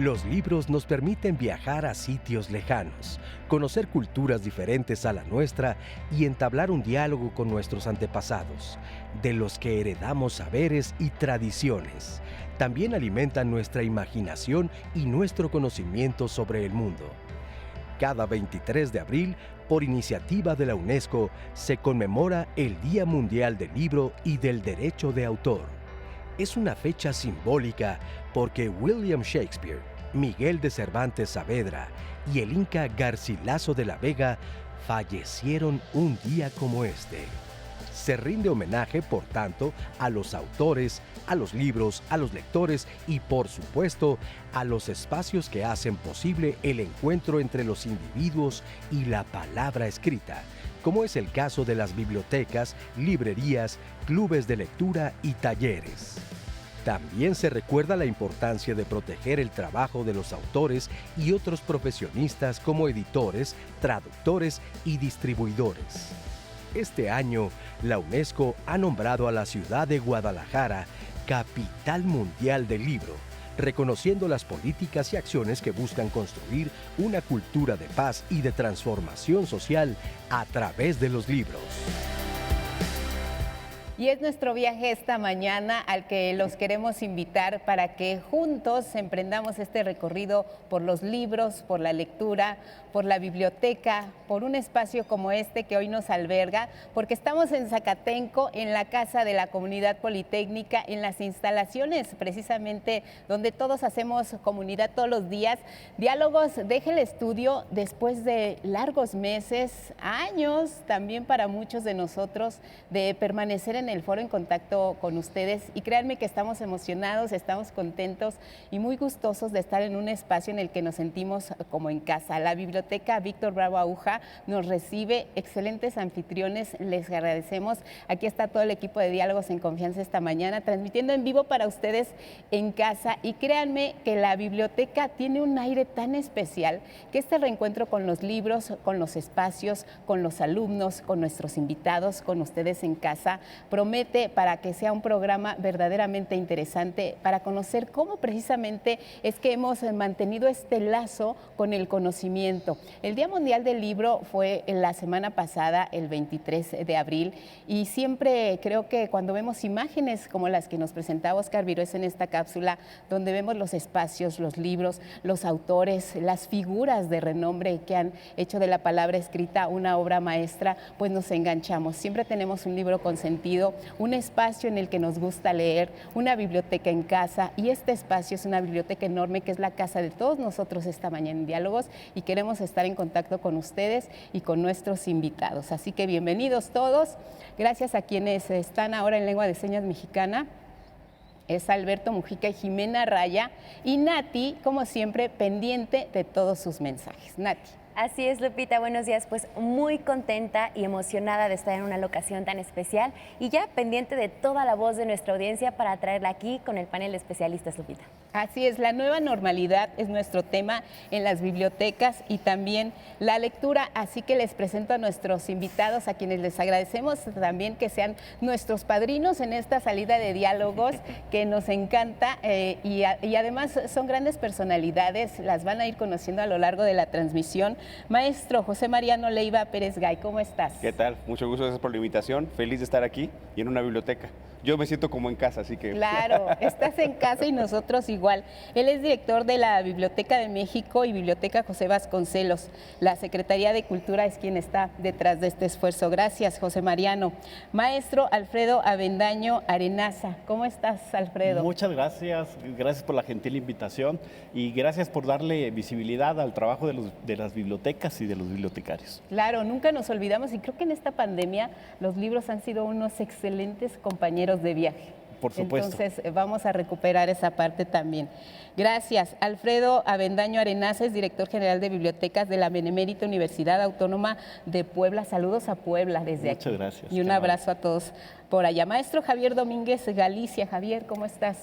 Los libros nos permiten viajar a sitios lejanos, conocer culturas diferentes a la nuestra y entablar un diálogo con nuestros antepasados, de los que heredamos saberes y tradiciones. También alimentan nuestra imaginación y nuestro conocimiento sobre el mundo. Cada 23 de abril, por iniciativa de la UNESCO, se conmemora el Día Mundial del Libro y del Derecho de Autor. Es una fecha simbólica porque William Shakespeare, Miguel de Cervantes Saavedra y el Inca Garcilaso de la Vega fallecieron un día como este. Se rinde homenaje, por tanto, a los autores, a los libros, a los lectores y, por supuesto, a los espacios que hacen posible el encuentro entre los individuos y la palabra escrita, como es el caso de las bibliotecas, librerías, clubes de lectura y talleres. También se recuerda la importancia de proteger el trabajo de los autores y otros profesionistas como editores, traductores y distribuidores. Este año, la UNESCO ha nombrado a la ciudad de Guadalajara Capital Mundial del Libro, reconociendo las políticas y acciones que buscan construir una cultura de paz y de transformación social a través de los libros. Y es nuestro viaje esta mañana al que los queremos invitar para que juntos emprendamos este recorrido por los libros, por la lectura, por la biblioteca, por un espacio como este que hoy nos alberga, porque estamos en Zacatenco, en la Casa de la Comunidad Politécnica, en las instalaciones precisamente donde todos hacemos comunidad todos los días. Diálogos Deja el Estudio después de largos meses, años también para muchos de nosotros, de permanecer en el foro en contacto con ustedes, y créanme que estamos emocionados, estamos contentos y muy gustosos de estar en un espacio en el que nos sentimos como en casa. La Biblioteca Víctor Bravo Aúja nos recibe, excelentes anfitriones, les agradecemos. Aquí está todo el equipo de Diálogos en Confianza esta mañana, transmitiendo en vivo para ustedes en casa, y créanme que la biblioteca tiene un aire tan especial que este reencuentro con los libros, con los espacios, con los alumnos, con nuestros invitados, con ustedes en casa, promete para que sea un programa verdaderamente interesante para conocer cómo precisamente es que hemos mantenido este lazo con el conocimiento. El Día Mundial del Libro fue la semana pasada, el 23 de abril, y siempre creo que cuando vemos imágenes como las que nos presentaba Oscar Virués en esta cápsula, donde vemos los espacios, los libros, los autores, las figuras de renombre que han hecho de la palabra escrita una obra maestra, pues nos enganchamos. Siempre tenemos un libro consentido, un espacio en el que nos gusta leer, una biblioteca en casa, y este espacio es una biblioteca enorme que es la casa de todos nosotros esta mañana en Diálogos, y queremos estar en contacto con ustedes y con nuestros invitados. Así que bienvenidos todos. Gracias a quienes están ahora en Lengua de Señas Mexicana. Es Alberto Mujica y Jimena Raya, y Nati, como siempre, pendiente de todos sus mensajes. Nati. Así es, Lupita, buenos días. Pues muy contenta y emocionada de estar en una locación tan especial y ya pendiente de toda la voz de nuestra audiencia para traerla aquí con el panel de especialistas, Lupita. Así es, la nueva normalidad es nuestro tema en las bibliotecas y también la lectura, así que les presento a nuestros invitados, a quienes les agradecemos también que sean nuestros padrinos en esta salida de Diálogos, que nos encanta, y además son grandes personalidades, las van a ir conociendo a lo largo de la transmisión. Maestro José Mariano Leiva Pérez Gay, ¿cómo estás? ¿Qué tal? Mucho gusto, gracias por la invitación. Feliz de estar aquí y en una biblioteca. Yo me siento como en casa, así que... Claro, estás en casa y nosotros igual. Él es director de la Biblioteca de México y Biblioteca José Vasconcelos. La Secretaría de Cultura es quien está detrás de este esfuerzo. Gracias, José Mariano. Maestro Alfredo Avendaño Arenaza, ¿cómo estás, Alfredo? Muchas gracias, gracias por la gentil invitación y gracias por darle visibilidad al trabajo de las bibliotecas y de los bibliotecarios. Claro, nunca nos olvidamos, y creo que en esta pandemia los libros han sido unos excelentes compañeros de viaje. Por supuesto. Entonces vamos a recuperar esa parte también. Gracias. Alfredo Avendaño Arenaza es director general de bibliotecas de la Benemérita Universidad Autónoma de Puebla. Saludos a Puebla desde aquí. Muchas gracias. Y un abrazo a todos por allá. Maestro Javier Domínguez Galicia. Javier, ¿cómo estás?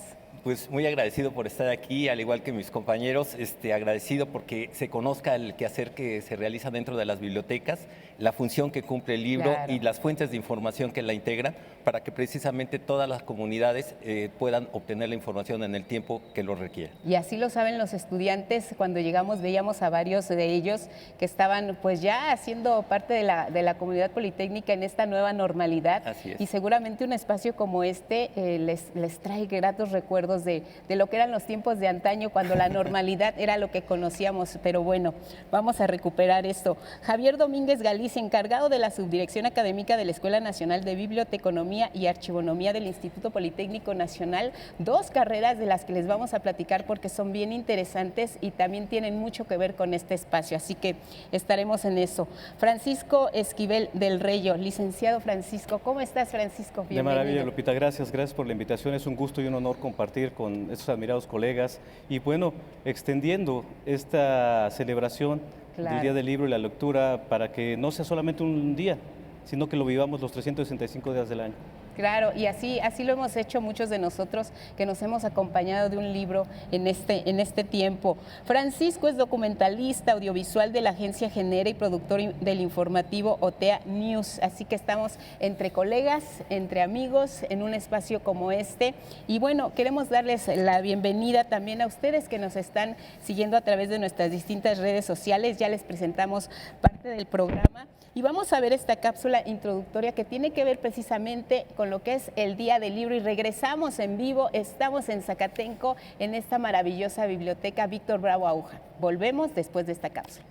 Pues muy agradecido por estar aquí, al igual que mis compañeros, agradecido porque se conozca el quehacer que se realiza dentro de las bibliotecas, la función que cumple el libro Claro. y las fuentes de información que la integran para que precisamente todas las comunidades puedan obtener la información en el tiempo que lo requiere. Y así lo saben los estudiantes. Cuando llegamos veíamos a varios de ellos que estaban pues ya haciendo parte de la comunidad politécnica en esta nueva normalidad. Así es. Y seguramente un espacio como este les trae gratos recuerdos de lo que eran los tiempos de antaño, cuando la normalidad era lo que conocíamos. Pero bueno, vamos a recuperar esto. Javier Domínguez Galicia, encargado de la Subdirección Académica de la Escuela Nacional de Biblioteconomía y Archivonomía del Instituto Politécnico Nacional, dos carreras de las que les vamos a platicar porque son bien interesantes y también tienen mucho que ver con este espacio, así que estaremos en eso. Francisco Esquivel del Reyo, licenciado Francisco, ¿cómo estás, Francisco? De maravilla, Lupita, gracias por la invitación, es un gusto y un honor compartir con estos admirados colegas y bueno, extendiendo esta celebración del Día del Libro y la Lectura para que no sea solamente un día, sino que lo vivamos los 365 días del año. Claro, y así lo hemos hecho muchos de nosotros que nos hemos acompañado de un libro en este tiempo. Francisco es documentalista audiovisual de la agencia Genera y productor del informativo OTEA News, así que estamos entre colegas, entre amigos, en un espacio como este. Y bueno, queremos darles la bienvenida también a ustedes que nos están siguiendo a través de nuestras distintas redes sociales. Ya les presentamos parte del programa. Y vamos a ver esta cápsula introductoria que tiene que ver precisamente con lo que es el Día del Libro y regresamos en vivo, estamos en Zacatenco en esta maravillosa biblioteca Víctor Bravo Aúja. Volvemos después de esta cápsula.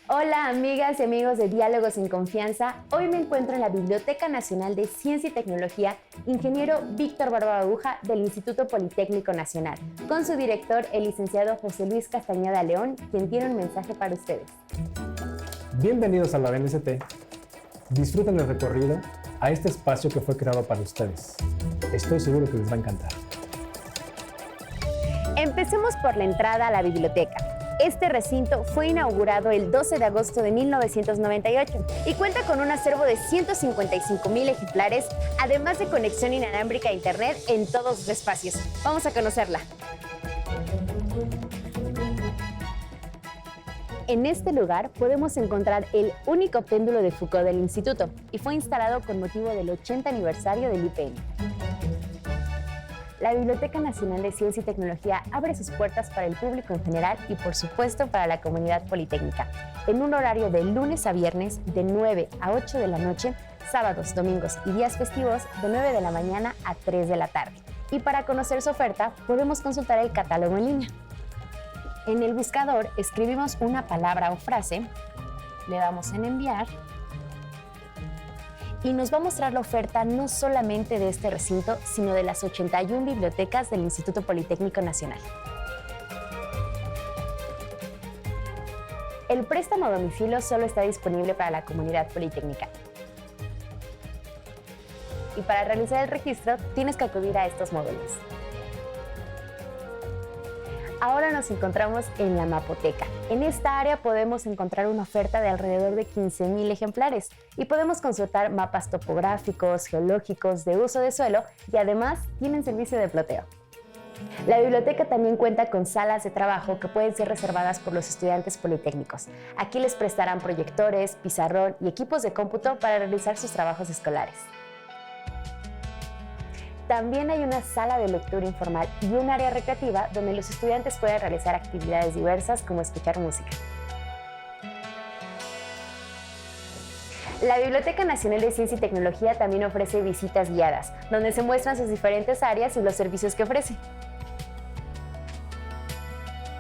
Hola amigas y amigos de Diálogos en Confianza, hoy me encuentro en la Biblioteca Nacional de Ciencia y Tecnología, ingeniero Víctor Bravo Aúja del Instituto Politécnico Nacional, con su director, el licenciado José Luis Castañeda León, quien tiene un mensaje para ustedes. Bienvenidos a la BNCT. Disfruten el recorrido a este espacio que fue creado para ustedes. Estoy seguro que les va a encantar. Empecemos por la entrada a la biblioteca. Este recinto fue inaugurado el 12 de agosto de 1998 y cuenta con un acervo de 155,000 ejemplares, además de conexión inalámbrica a internet en todos sus espacios. Vamos a conocerla. En este lugar podemos encontrar el único péndulo de Foucault del Instituto y fue instalado con motivo del 80 aniversario del IPN. La Biblioteca Nacional de Ciencia y Tecnología abre sus puertas para el público en general y por supuesto para la comunidad politécnica, en un horario de lunes a viernes de 9 a 8 de la noche, sábados, domingos y días festivos de 9 de la mañana a 3 de la tarde. Y para conocer su oferta podemos consultar el catálogo en línea. En el buscador escribimos una palabra o frase, le damos en enviar y nos va a mostrar la oferta no solamente de este recinto, sino de las 81 bibliotecas del Instituto Politécnico Nacional. El préstamo a domicilio solo está disponible para la comunidad politécnica. Y para realizar el registro tienes que acudir a estos módulos. Ahora nos encontramos en la Mapoteca. En esta área podemos encontrar una oferta de alrededor de 15,000 ejemplares y podemos consultar mapas topográficos, geológicos, de uso de suelo y además tienen servicio de ploteo. La biblioteca también cuenta con salas de trabajo que pueden ser reservadas por los estudiantes politécnicos. Aquí les prestarán proyectores, pizarrón y equipos de cómputo para realizar sus trabajos escolares. También hay una sala de lectura informal y un área recreativa donde los estudiantes pueden realizar actividades diversas como escuchar música. La Biblioteca Nacional de Ciencia y Tecnología también ofrece visitas guiadas, donde se muestran sus diferentes áreas y los servicios que ofrece.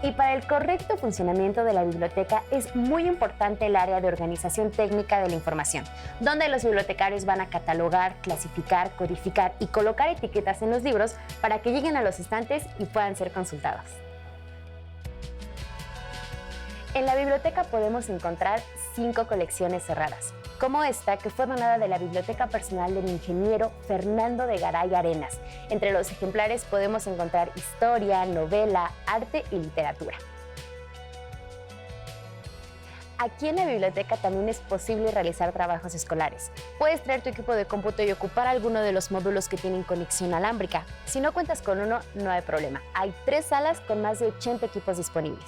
Y para el correcto funcionamiento de la biblioteca es muy importante el área de organización técnica de la información, donde los bibliotecarios van a catalogar, clasificar, codificar y colocar etiquetas en los libros para que lleguen a los estantes y puedan ser consultados. En la biblioteca podemos encontrar 5 colecciones cerradas, como esta que fue donada de la biblioteca personal del ingeniero Fernando de Garay Arenas. Entre los ejemplares podemos encontrar historia, novela, arte y literatura. Aquí en la biblioteca también es posible realizar trabajos escolares. Puedes traer tu equipo de cómputo y ocupar alguno de los módulos que tienen conexión alámbrica. Si no cuentas con uno, no hay problema. Hay 3 salas con más de 80 equipos disponibles.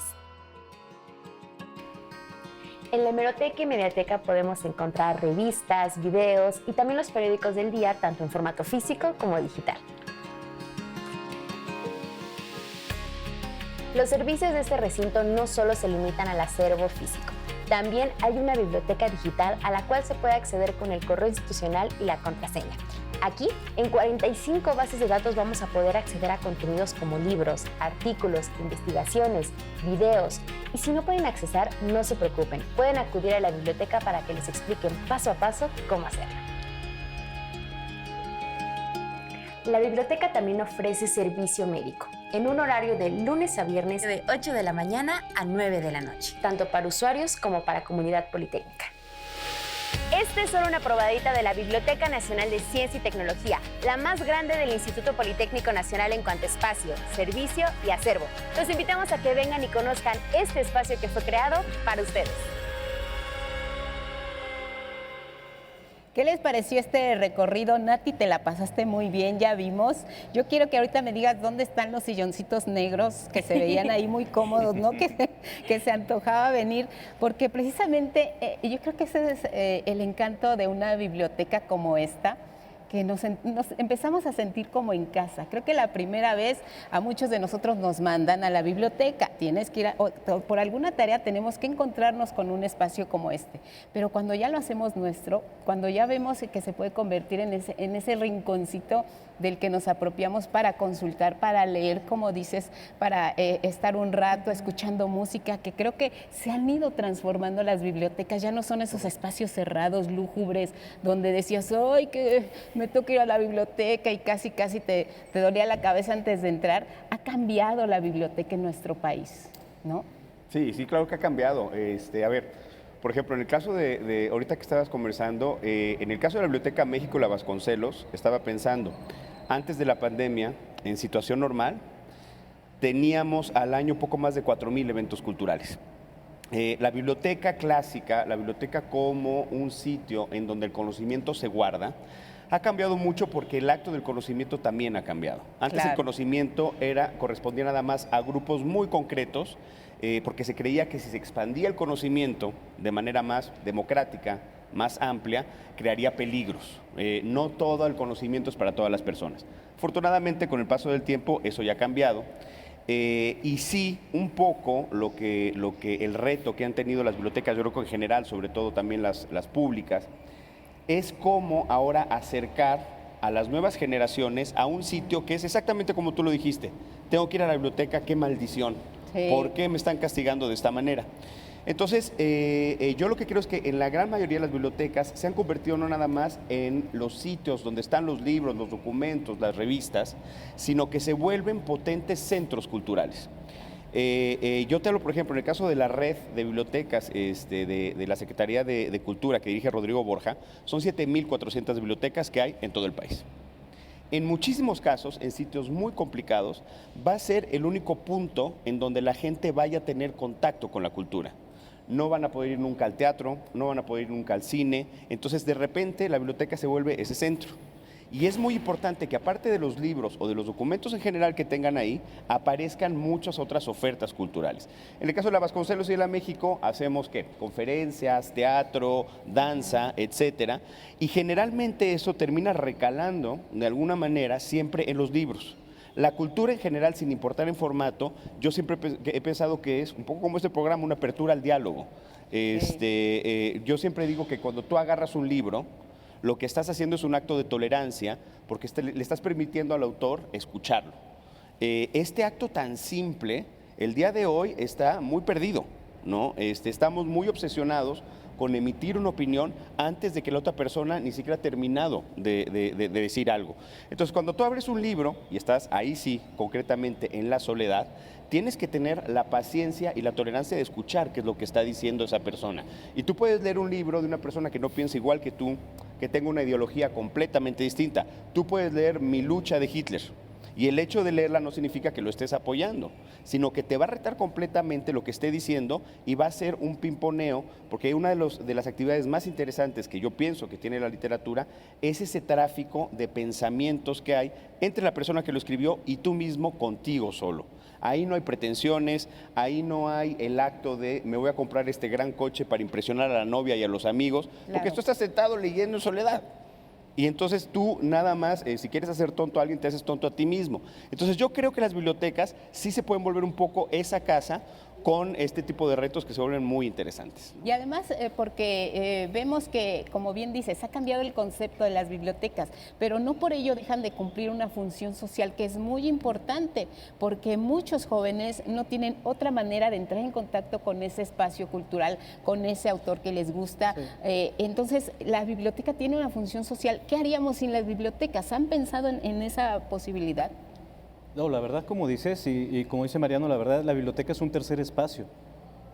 En la hemeroteca y mediateca podemos encontrar revistas, videos y también los periódicos del día, tanto en formato físico como digital. Los servicios de este recinto no solo se limitan al acervo físico. También hay una biblioteca digital a la cual se puede acceder con el correo institucional y la contraseña. Aquí, en 45 bases de datos vamos a poder acceder a contenidos como libros, artículos, investigaciones, videos. Y si no pueden accesar, no se preocupen. Pueden acudir a la biblioteca para que les expliquen paso a paso cómo hacerlo. La biblioteca también ofrece servicio médico, en un horario de lunes a viernes de 8 de la mañana a 9 de la noche, tanto para usuarios como para comunidad politécnica. Esta es solo una probadita de la Biblioteca Nacional de Ciencia y Tecnología, la más grande del Instituto Politécnico Nacional en cuanto a espacio, servicio y acervo. Los invitamos a que vengan y conozcan este espacio que fue creado para ustedes. ¿Qué les pareció este recorrido, Nati? Te la pasaste muy bien, ya vimos. Yo quiero que ahorita me digas dónde están los silloncitos negros que se veían ahí muy cómodos, ¿no? Que se antojaba venir, porque precisamente yo creo que ese es el encanto de una biblioteca como esta, que nos empezamos a sentir como en casa. Creo que la primera vez a muchos de nosotros nos mandan a la biblioteca, tienes que ir por alguna tarea tenemos que encontrarnos con un espacio como este, pero cuando ya lo hacemos nuestro, cuando ya vemos que se puede convertir en ese rinconcito del que nos apropiamos para consultar, para leer, como dices, para estar un rato escuchando música, que creo que se han ido transformando las bibliotecas, ya no son esos espacios cerrados, lúgubres, donde decías, ¡ay, que me toca ir a la biblioteca! Y casi te dolía la cabeza antes de entrar. Ha cambiado la biblioteca en nuestro país, ¿no? Sí, claro que ha cambiado. A ver, por ejemplo, en el caso de ahorita que estabas conversando, en el caso de la Biblioteca México La Vasconcelos, estaba pensando, antes de la pandemia, en situación normal, teníamos al año poco más de 4,000 eventos culturales. La biblioteca clásica, la biblioteca como un sitio en donde el conocimiento se guarda, ha cambiado mucho porque el acto del conocimiento también ha cambiado. Antes claro. El conocimiento correspondía nada más a grupos muy concretos, porque se creía que si se expandía el conocimiento de manera más democrática, más amplia, crearía peligros. No todo el conocimiento es para todas las personas. Afortunadamente, con el paso del tiempo, eso ya ha cambiado. Y sí, un poco el reto que han tenido las bibliotecas, yo creo que en general, sobre todo también las públicas, es cómo ahora acercar a las nuevas generaciones a un sitio que es exactamente como tú lo dijiste. Tengo que ir a la biblioteca, qué maldición. Sí. ¿Por qué me están castigando de esta manera? Entonces, yo lo que creo es que en la gran mayoría de las bibliotecas se han convertido no nada más en los sitios donde están los libros, los documentos, las revistas, sino que se vuelven potentes centros culturales. Yo te hablo, por ejemplo, en el caso de la red de bibliotecas de la Secretaría de Cultura que dirige Rodrigo Borja, son 7,400 bibliotecas que hay en todo el país. En muchísimos casos, en sitios muy complicados, va a ser el único punto en donde la gente vaya a tener contacto con la cultura. No van a poder ir nunca al teatro, no van a poder ir nunca al cine, entonces de repente la biblioteca se vuelve ese centro. Y es muy importante que aparte de los libros o de los documentos en general que tengan ahí, aparezcan muchas otras ofertas culturales. En el caso de la Vasconcelos y de la México, hacemos ¿qué? Conferencias, teatro, danza, etcétera. Y generalmente eso termina recalando, de alguna manera, siempre en los libros. La cultura en general, sin importar en formato, yo siempre he pensado que es, un poco como este programa, una apertura al diálogo. Yo siempre digo que cuando tú agarras un libro, lo que estás haciendo es un acto de tolerancia porque le estás permitiendo al autor escucharlo. Este acto tan simple, el día de hoy está muy perdido, ¿no? Estamos muy obsesionados con emitir una opinión antes de que la otra persona ni siquiera ha terminado de decir algo. Entonces, cuando tú abres un libro y estás ahí sí, concretamente en la soledad, tienes que tener la paciencia y la tolerancia de escuchar qué es lo que está diciendo esa persona. Y tú puedes leer un libro de una persona que no piensa igual que tú, que tenga una ideología completamente distinta. Tú puedes leer Mi lucha de Hitler Y el hecho de leerla no significa que lo estés apoyando, sino que te va a retar completamente lo que esté diciendo y va a ser un pimponeo, porque una de las actividades más interesantes que yo pienso que tiene la literatura es ese tráfico de pensamientos que hay entre la persona que lo escribió y tú mismo contigo solo. Ahí no hay pretensiones, ahí no hay el acto de me voy a comprar este gran coche para impresionar a la novia y a los amigos, porque tú estás sentado leyendo en soledad. Y entonces tú nada más, si quieres hacer tonto a alguien, te haces tonto a ti mismo. Entonces yo creo que las bibliotecas sí se pueden volver un poco esa casa con este tipo de retos que se vuelven muy interesantes. Y además porque vemos que, como bien dices, ha cambiado el concepto de las bibliotecas, pero no por ello dejan de cumplir una función social que es muy importante, porque muchos jóvenes no tienen otra manera de entrar en contacto con ese espacio cultural, con ese autor que les gusta. Sí. Entonces, la biblioteca tiene una función social. ¿Qué haríamos sin las bibliotecas? ¿Han pensado en esa posibilidad? No, la verdad, como dices, y como dice Mariano, la verdad, la biblioteca es un tercer espacio.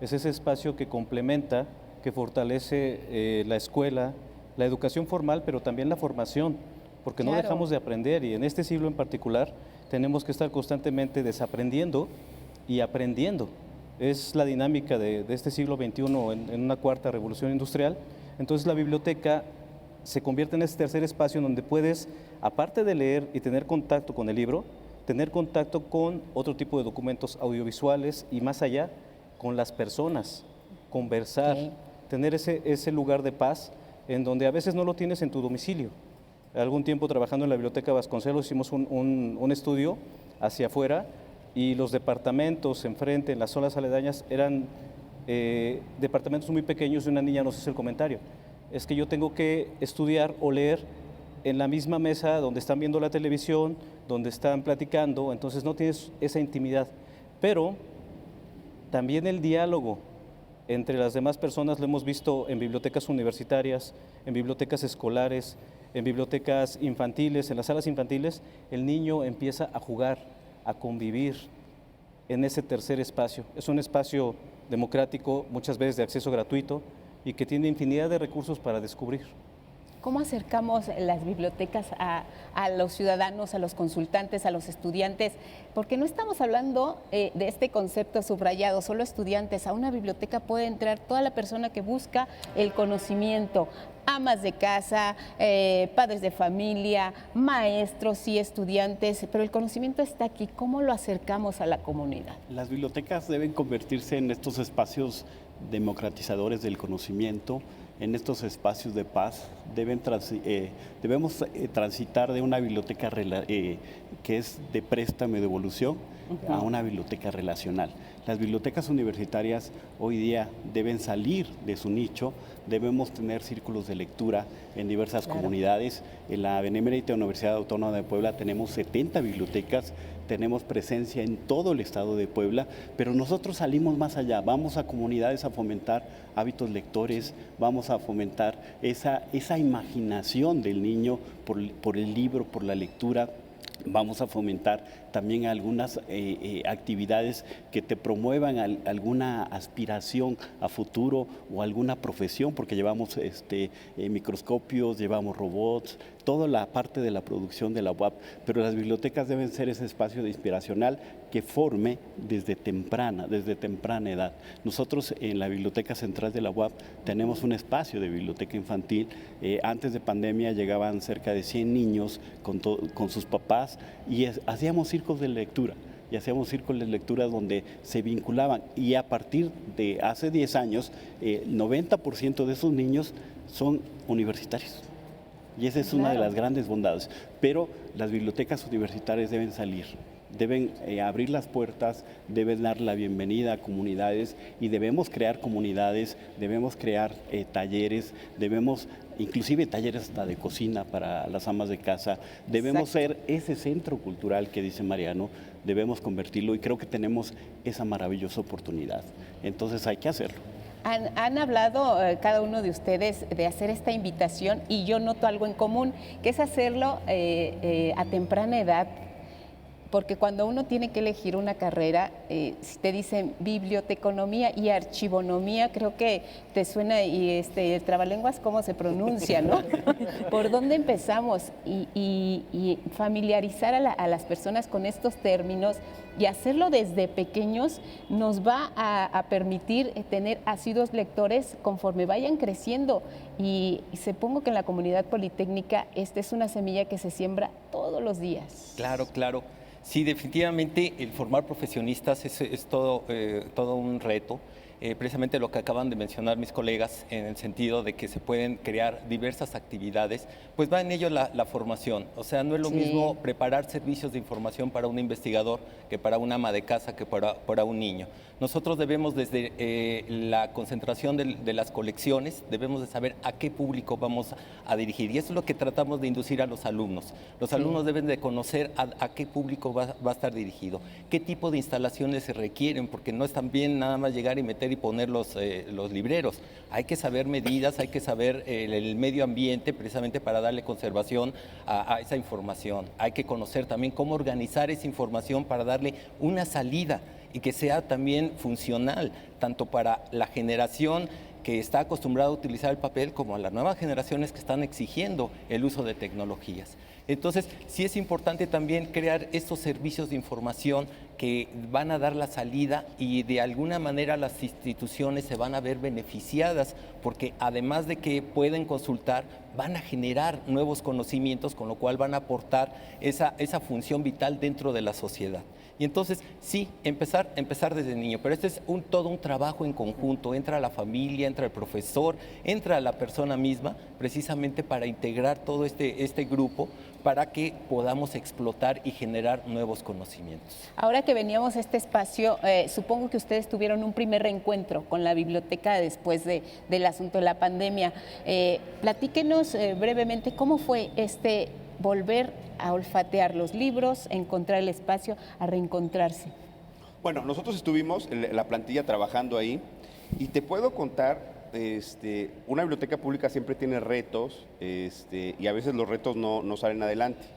Es ese espacio que complementa, que fortalece la escuela, la educación formal, pero también la formación, porque no dejamos de aprender, y en este siglo en particular tenemos que estar constantemente desaprendiendo y aprendiendo. Es la dinámica de este siglo XXI en una cuarta revolución industrial. Entonces la biblioteca se convierte en ese tercer espacio en donde puedes, aparte de leer y tener contacto con el libro, tener contacto con otro tipo de documentos audiovisuales y más allá, con las personas, conversar, tener ese lugar de paz en donde a veces no lo tienes en tu domicilio. Algún tiempo trabajando en la Biblioteca Vasconcelos hicimos un estudio hacia afuera y los departamentos enfrente, en las zonas aledañas, eran departamentos muy pequeños y una niña nos hizo el comentario. Es que yo tengo que estudiar o leer en la misma mesa donde están viendo la televisión, donde están platicando, entonces no tienes esa intimidad. Pero también el diálogo entre las demás personas lo hemos visto en bibliotecas universitarias, en bibliotecas escolares, en bibliotecas infantiles, en las salas infantiles, el niño empieza a jugar, a convivir en ese tercer espacio. Es un espacio democrático, muchas veces de acceso gratuito, y que tiene infinidad de recursos para descubrir. ¿Cómo acercamos las bibliotecas a los ciudadanos, a los consultantes, a los estudiantes? Porque no estamos hablando de este concepto subrayado, solo estudiantes. A una biblioteca puede entrar toda la persona que busca el conocimiento, amas de casa, padres de familia, maestros y estudiantes, pero el conocimiento está aquí. ¿Cómo lo acercamos a la comunidad? Las bibliotecas deben convertirse en estos espacios democratizadores del conocimiento, en estos espacios de paz. Debemos transitar de una biblioteca que es de préstamo y devolución a una biblioteca relacional. Las bibliotecas universitarias hoy día deben salir de su nicho, debemos tener círculos de lectura en diversas comunidades. En la Benemérita Universidad Autónoma de Puebla tenemos 70 bibliotecas, tenemos presencia en todo el estado de Puebla, pero nosotros salimos más allá, vamos a comunidades a fomentar hábitos lectores, vamos a fomentar esa imaginación del niño por el libro, por la lectura. Vamos a fomentar también algunas actividades que te promuevan alguna aspiración a futuro o alguna profesión, porque llevamos microscopios, llevamos robots, toda la parte de la producción de la UAP, pero las bibliotecas deben ser ese espacio inspiracional que forme desde temprana edad. Nosotros en la Biblioteca Central de la UAP tenemos un espacio de biblioteca infantil. Antes de pandemia llegaban cerca de 100 niños con sus papás y hacíamos círculos de lectura. Y hacíamos círculos de lectura donde se vinculaban, y a partir de hace 10 años, 90% de esos niños son universitarios. Y esa es una de las grandes bondades. Pero las bibliotecas universitarias deben salir, deben abrir las puertas, deben dar la bienvenida a comunidades, y debemos crear comunidades, debemos crear talleres, inclusive talleres hasta de cocina para las amas de casa. Debemos ser ese centro cultural que dice Mariano, debemos convertirlo, y creo que tenemos esa maravillosa oportunidad. Entonces hay que hacerlo. Han hablado cada uno de ustedes de hacer esta invitación, y yo noto algo en común, que es hacerlo a temprana edad. porque cuando uno tiene que elegir una carrera, si te dicen biblioteconomía y archivonomía, creo que te suena, y el trabalenguas, ¿cómo se pronuncia, no? ¿Por dónde empezamos? Y familiarizar a las personas con estos términos y hacerlo desde pequeños nos va a permitir tener asiduos lectores conforme vayan creciendo. Y supongo que en la comunidad politécnica esta es una semilla que se siembra todos los días. Claro, claro. Sí, definitivamente el formar profesionistas es todo un reto. Precisamente lo que acaban de mencionar mis colegas, en el sentido de que se pueden crear diversas actividades, pues va en ello la formación. O sea, no es lo mismo preparar servicios de información para un investigador que para una ama de casa, que para un niño. Nosotros debemos, desde la concentración de las colecciones, debemos de saber a qué público vamos a dirigir. Y eso es lo que tratamos de inducir a los alumnos. Los alumnos deben de conocer a qué público va a estar dirigido, qué tipo de instalaciones se requieren, porque no es tan bien nada más llegar y meter y poner los libreros. Hay que saber medidas, hay que saber el medio ambiente, precisamente para darle conservación a esa información. Hay que conocer también cómo organizar esa información para darle una salida y que sea también funcional, tanto para la generación que está acostumbrada a utilizar el papel, como a las nuevas generaciones que están exigiendo el uso de tecnologías. Entonces, sí es importante también crear estos servicios de información que van a dar la salida, y de alguna manera las instituciones se van a ver beneficiadas, porque además de que pueden consultar, van a generar nuevos conocimientos, con lo cual van a aportar esa función vital dentro de la sociedad. Y entonces, sí, empezar desde niño, pero este es todo un trabajo en conjunto. Entra la familia, entra el profesor, entra la persona misma, precisamente para integrar todo este grupo, para que podamos explotar y generar nuevos conocimientos. Ahora que veníamos a este espacio, supongo que ustedes tuvieron un primer reencuentro con la biblioteca después del asunto de la pandemia. Platíquenos brevemente cómo fue volver a olfatear los libros, a encontrar el espacio, a reencontrarse. Bueno, nosotros estuvimos en la plantilla trabajando ahí, y te puedo contar, una biblioteca pública siempre tiene retos, y a veces los retos no salen adelante.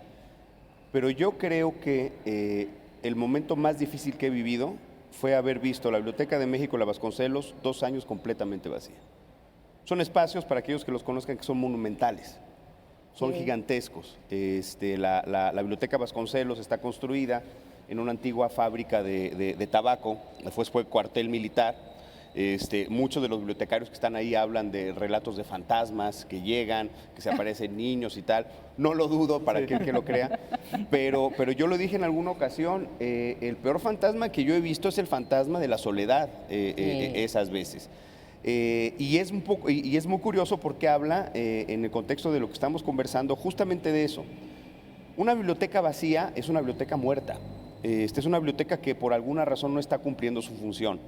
Pero yo creo que el momento más difícil que he vivido fue haber visto la Biblioteca de México, la Vasconcelos, 2 años completamente vacía. Son espacios, para aquellos que los conozcan, que son monumentales. Son gigantescos. La Biblioteca Vasconcelos está construida en una antigua fábrica de tabaco, después fue cuartel militar. Muchos de los bibliotecarios que están ahí hablan de relatos de fantasmas que llegan, que se aparecen niños y tal. No lo dudo, para aquel que lo crea, pero yo lo dije en alguna ocasión, el peor fantasma que yo he visto es el fantasma de la soledad, esas veces. Y es muy curioso, porque habla, en el contexto de lo que estamos conversando, justamente de eso. Una biblioteca vacía es una biblioteca muerta. Es una biblioteca que por alguna razón no está cumpliendo su función.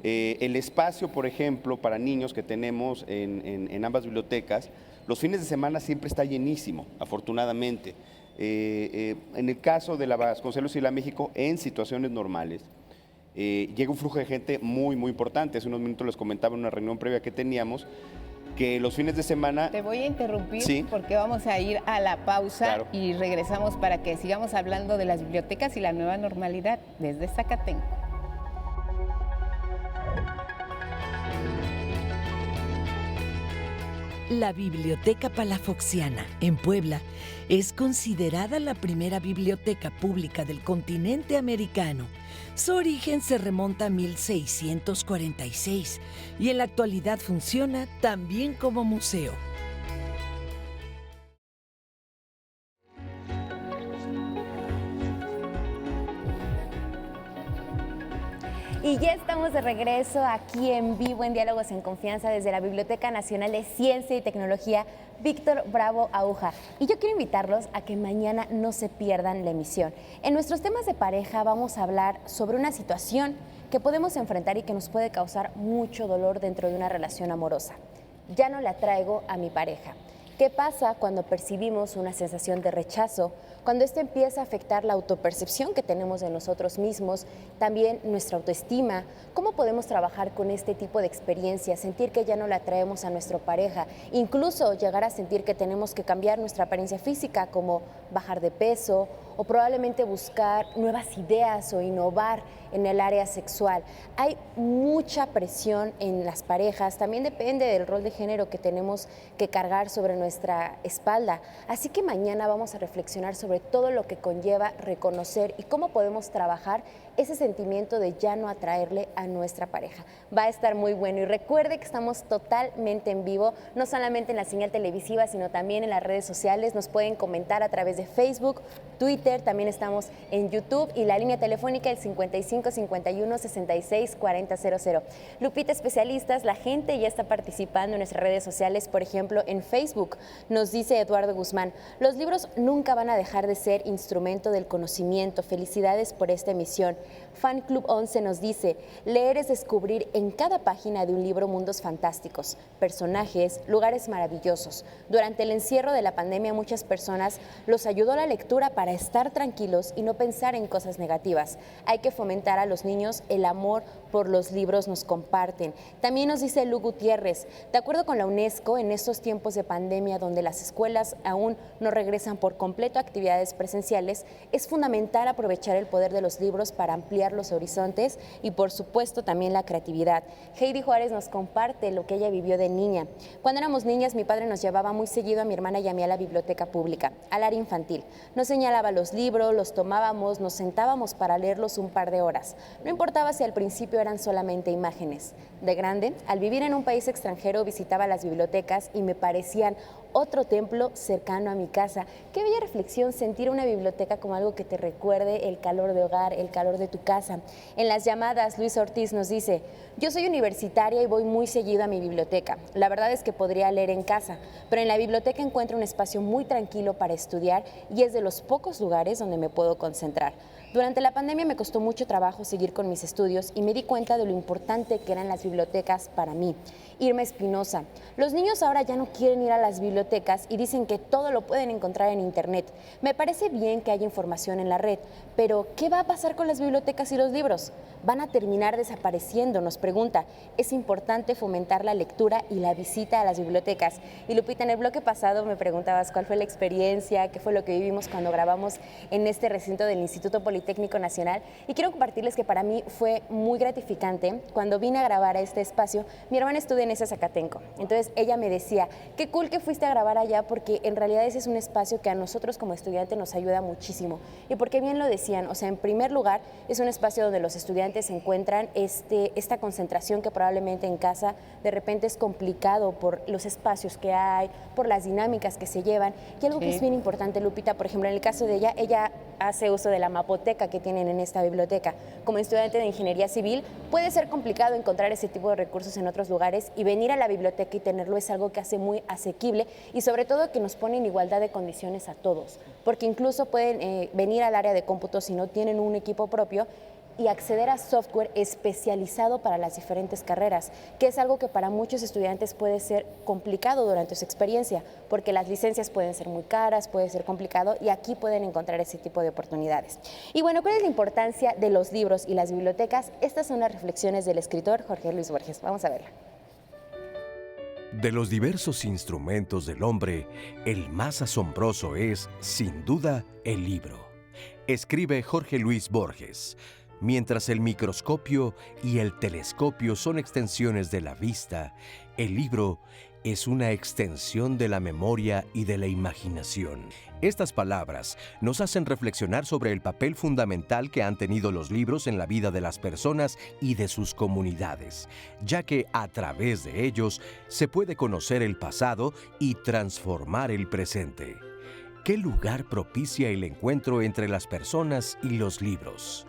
El espacio, por ejemplo, para niños que tenemos en ambas bibliotecas, los fines de semana siempre está llenísimo, afortunadamente. En el caso de la Vasconcelos y la México, en situaciones normales, llega un flujo de gente muy, muy importante. Hace unos minutos les comentaba en una reunión previa que teníamos, que los fines de semana... Te voy a interrumpir porque vamos a ir a la pausa y regresamos para que sigamos hablando de las bibliotecas y la nueva normalidad desde Zacatenco. La Biblioteca Palafoxiana, en Puebla, es considerada la primera biblioteca pública del continente americano. Su origen se remonta a 1646 y en la actualidad funciona también como museo. Y ya estamos de regreso aquí en vivo en Diálogos en Confianza desde la Biblioteca Nacional de Ciencia y Tecnología Víctor Bravo Aúja. Y yo quiero invitarlos a que mañana no se pierdan la emisión. En nuestros temas de pareja vamos a hablar sobre una situación que podemos enfrentar y que nos puede causar mucho dolor dentro de una relación amorosa. Ya no le atraigo a mi pareja. ¿Qué pasa cuando percibimos una sensación de rechazo? Cuando esto empieza a afectar la autopercepción que tenemos de nosotros mismos, también nuestra autoestima. ¿Cómo podemos trabajar con este tipo de experiencias? Sentir que ya no le atraemos a nuestra pareja, incluso llegar a sentir que tenemos que cambiar nuestra apariencia física, como bajar de peso o probablemente buscar nuevas ideas o innovar en el área sexual. Hay mucha presión en las parejas, también depende del rol de género que tenemos que cargar sobre nuestra espalda. Así que mañana vamos a reflexionar sobre todo lo que conlleva reconocer y cómo podemos trabajar ese sentimiento de ya no atraerle a nuestra pareja. Va a estar muy bueno y recuerde que estamos totalmente en vivo, no solamente en la señal televisiva, sino también en las redes sociales. Nos pueden comentar a través de Facebook, Twitter, también estamos en YouTube y la línea telefónica el 55 51 66 40 00. Lupita, especialistas, la gente ya está participando en nuestras redes sociales, por ejemplo, en Facebook. Nos dice Eduardo Guzmán, los libros nunca van a dejar de ser instrumento del conocimiento. Felicidades por esta emisión. Fan Club 11 nos dice, leer es descubrir en cada página de un libro mundos fantásticos, personajes, lugares maravillosos. Durante el encierro de la pandemia, muchas personas los ayudó la lectura para estar tranquilos y no pensar en cosas negativas. Hay que fomentar a los niños el amor por los libros, nos comparten. También nos dice Lu Gutiérrez, de acuerdo con la UNESCO, en estos tiempos de pandemia donde las escuelas aún no regresan por completo a actividades presenciales, es fundamental aprovechar el poder de los libros para ampliar los horizontes y por supuesto también la creatividad. Heidi Juárez nos comparte lo que ella vivió de niña. Cuando éramos niñas, mi padre nos llevaba muy seguido a mi hermana y a mí a la biblioteca pública, al área infantil. Nos señalaba los libros, los tomábamos, nos sentábamos para leerlos un par de horas. No importaba si al principio eran solamente imágenes. De grande, al vivir en un país extranjero, visitaba las bibliotecas y me parecían otro templo cercano a mi casa. Qué bella reflexión sentir una biblioteca como algo que te recuerde el calor de hogar, el calor de tu casa. En las llamadas, Luis Ortiz nos dice, yo soy universitaria y voy muy seguido a mi biblioteca. La verdad es que podría leer en casa, pero en la biblioteca encuentro un espacio muy tranquilo para estudiar y es de los pocos lugares donde me puedo concentrar. Durante la pandemia me costó mucho trabajo seguir con mis estudios y me di cuenta de lo importante que eran las bibliotecas para mí. Irma Espinosa, los niños ahora ya no quieren ir a las bibliotecas y dicen que todo lo pueden encontrar en internet. Me parece bien que haya información en la red, pero ¿qué va a pasar con las bibliotecas y los libros? ¿Van a terminar desapareciendo? Nos pregunta. Es importante fomentar la lectura y la visita a las bibliotecas. Y Lupita, en el bloque pasado me preguntabas cuál fue la experiencia, qué fue lo que vivimos cuando grabamos en este recinto del Instituto Politécnico Nacional. Y quiero compartirles que para mí fue muy gratificante. Cuando vine a grabar a este espacio, mi hermana estudia en ese Zacatenco. Entonces ella me decía, qué cool que fuiste a grabar allá, porque en realidad ese es un espacio que a nosotros como estudiantes nos ayuda muchísimo. Y porque bien lo decían, o sea, en primer lugar, es un espacio donde los estudiantes encuentran esta concentración que probablemente en casa de repente es complicado por los espacios que hay, por las dinámicas que se llevan. Y algo que es bien importante, Lupita, por ejemplo, en el caso de ella hace uso de la mapoteca que tienen en esta biblioteca. Como estudiante de ingeniería civil, puede ser complicado encontrar ese tipo de recursos en otros lugares y venir a la biblioteca y tenerlo es algo que hace muy asequible y sobre todo que nos pone en igualdad de condiciones a todos, porque incluso pueden venir al área de cómputo si no tienen un equipo propio y acceder a software especializado para las diferentes carreras, que es algo que para muchos estudiantes puede ser complicado durante su experiencia, porque las licencias pueden ser muy caras, puede ser complicado y aquí pueden encontrar ese tipo de oportunidades. Y bueno, ¿cuál es la importancia de los libros y las bibliotecas? Estas son las reflexiones del escritor Jorge Luis Borges. Vamos a verla. De los diversos instrumentos del hombre, el más asombroso es, sin duda, el libro. Escribe Jorge Luis Borges. Mientras el microscopio y el telescopio son extensiones de la vista, el libro es una extensión de la memoria y de la imaginación. Estas palabras nos hacen reflexionar sobre el papel fundamental que han tenido los libros en la vida de las personas y de sus comunidades, ya que a través de ellos se puede conocer el pasado y transformar el presente. ¿Qué lugar propicia el encuentro entre las personas y los libros?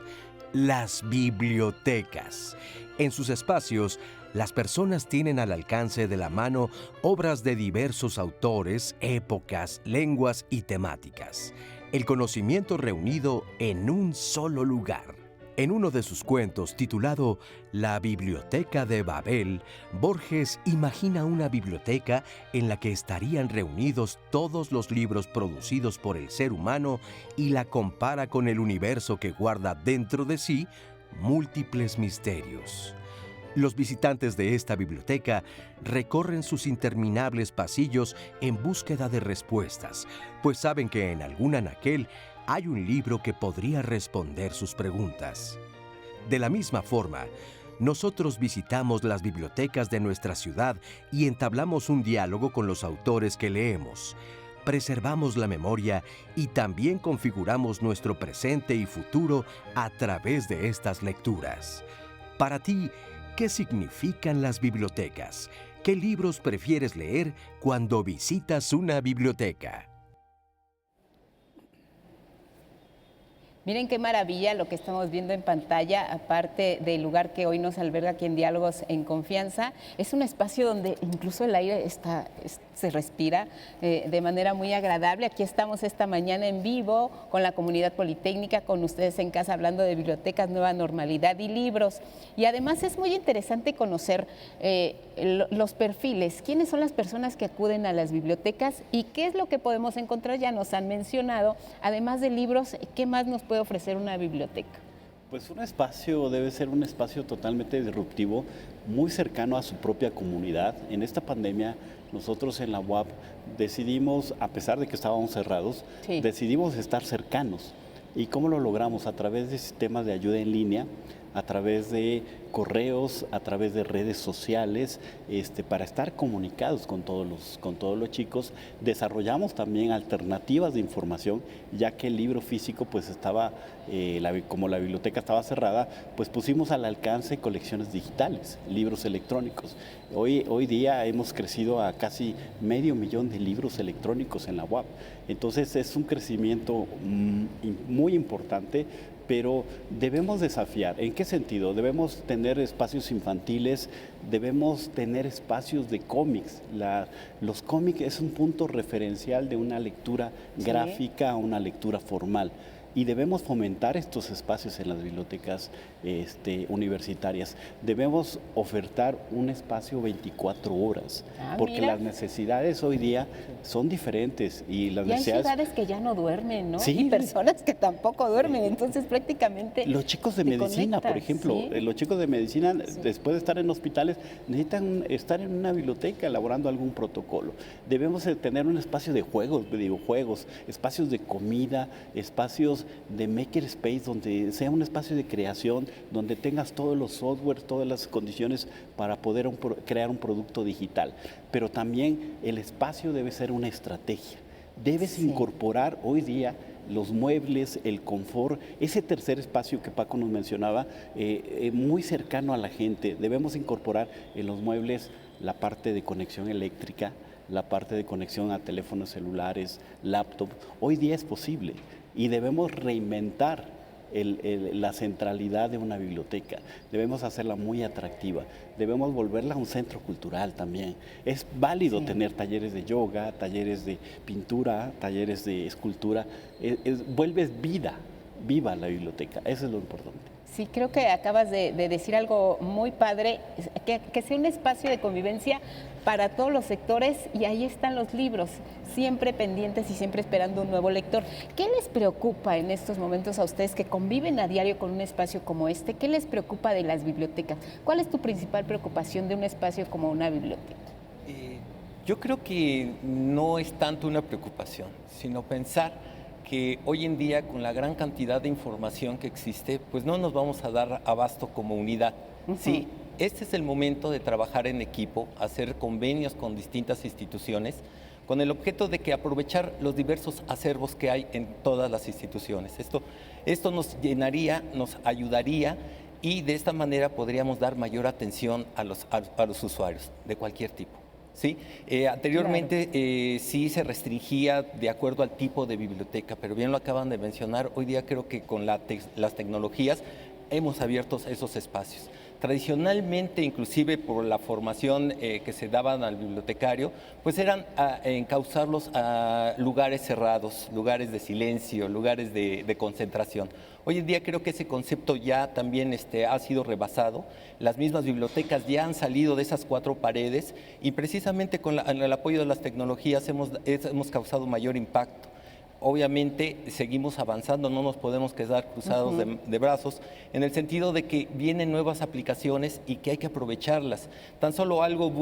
Las bibliotecas. En sus espacios, las personas tienen al alcance de la mano obras de diversos autores, épocas, lenguas y temáticas. El conocimiento reunido en un solo lugar. En uno de sus cuentos, titulado La Biblioteca de Babel, Borges imagina una biblioteca en la que estarían reunidos todos los libros producidos por el ser humano y la compara con el universo que guarda dentro de sí múltiples misterios. Los visitantes de esta biblioteca recorren sus interminables pasillos en búsqueda de respuestas, pues saben que en algún anaquel hay un libro que podría responder sus preguntas. De la misma forma, nosotros visitamos las bibliotecas de nuestra ciudad y entablamos un diálogo con los autores que leemos. Preservamos la memoria y también configuramos nuestro presente y futuro a través de estas lecturas. Para ti, ¿qué significan las bibliotecas? ¿Qué libros prefieres leer cuando visitas una biblioteca? Miren qué maravilla lo que estamos viendo en pantalla, aparte del lugar que hoy nos alberga aquí en Diálogos en Confianza. Es un espacio donde incluso el aire se respira de manera muy agradable. Aquí estamos esta mañana en vivo con la comunidad politécnica, con ustedes en casa, hablando de bibliotecas, nueva normalidad y libros. Y además es muy interesante conocer los perfiles, quiénes son las personas que acuden a las bibliotecas y qué es lo que podemos encontrar. Ya nos han mencionado, además de libros, ¿qué más nos puede ofrecer una biblioteca? Pues un espacio debe ser un espacio totalmente disruptivo, muy cercano a su propia comunidad. En esta pandemia, nosotros en la UAP decidimos, a pesar de que estábamos cerrados, decidimos estar cercanos. ¿Y cómo lo logramos? A través de sistemas de ayuda en línea, a través de correos, a través de redes sociales, para estar comunicados con todos los chicos. Desarrollamos también alternativas de información, ya que el libro físico pues estaba, como la biblioteca estaba cerrada, pues pusimos al alcance colecciones digitales, libros electrónicos. Hoy día hemos crecido a casi 500,000 de libros electrónicos en la UAP. Entonces es un crecimiento muy importante, pero debemos desafiar. ¿En qué sentido? Debemos tener espacios infantiles, debemos tener espacios de cómics. Los cómics es un punto referencial de una lectura gráfica a una lectura formal. Y debemos fomentar estos espacios en las bibliotecas universitarias. Debemos ofertar un espacio 24 horas, porque las necesidades hoy día son diferentes. Y las necesidades... hay ciudades que ya no duermen, ¿no? Sí. Y personas que tampoco duermen, entonces prácticamente... Los chicos de medicina, por ejemplo, los chicos de medicina, después de estar en hospitales, necesitan estar en una biblioteca elaborando algún protocolo. Debemos tener un espacio de juegos, de videojuegos, espacios de comida, espacios de makerspace, donde sea un espacio de creación, donde tengas todos los softwares, todas las condiciones para poder crear un producto digital. Pero también el espacio debe ser una estrategia. Debes incorporar hoy día los muebles, el confort, ese tercer espacio que Paco nos mencionaba, muy cercano a la gente. Debemos incorporar en los muebles la parte de conexión eléctrica, la parte de conexión a teléfonos celulares, laptop. Hoy día es posible. Y debemos reinventar la centralidad de una biblioteca. Debemos hacerla muy atractiva. Debemos volverla a un centro cultural también. Es válido tener talleres de yoga, talleres de pintura, talleres de escultura. Vuelves viva la biblioteca. Eso es lo importante. Sí, creo que acabas de decir algo muy padre, que sea un espacio de convivencia para todos los sectores, y ahí están los libros, siempre pendientes y siempre esperando un nuevo lector. ¿Qué les preocupa en estos momentos a ustedes que conviven a diario con un espacio como este? ¿Qué les preocupa de las bibliotecas? ¿Cuál es tu principal preocupación de un espacio como una biblioteca? Yo creo que no es tanto una preocupación, sino pensar que hoy en día, con la gran cantidad de información que existe, pues no nos vamos a dar abasto como unidad. Sí, este es el momento de trabajar en equipo, hacer convenios con distintas instituciones, con el objeto de que aprovechar los diversos acervos que hay en todas las instituciones. Esto nos llenaría, nos ayudaría, y de esta manera podríamos dar mayor atención a los usuarios de cualquier tipo. ¿Sí? Anteriormente sí se restringía de acuerdo al tipo de biblioteca, pero bien lo acaban de mencionar, hoy día creo que con las tecnologías hemos abierto esos espacios. Tradicionalmente, inclusive por la formación que se daban al bibliotecario, pues eran encauzarlos a lugares cerrados, lugares de silencio, lugares de concentración. Hoy en día creo que ese concepto ya también ha sido rebasado. Las mismas bibliotecas ya han salido de esas 4 paredes, y precisamente con el apoyo de las tecnologías hemos causado mayor impacto. obviamente seguimos avanzando, no nos podemos quedar cruzados de brazos, en el sentido de que vienen nuevas aplicaciones y que hay que aprovecharlas. Tan solo algo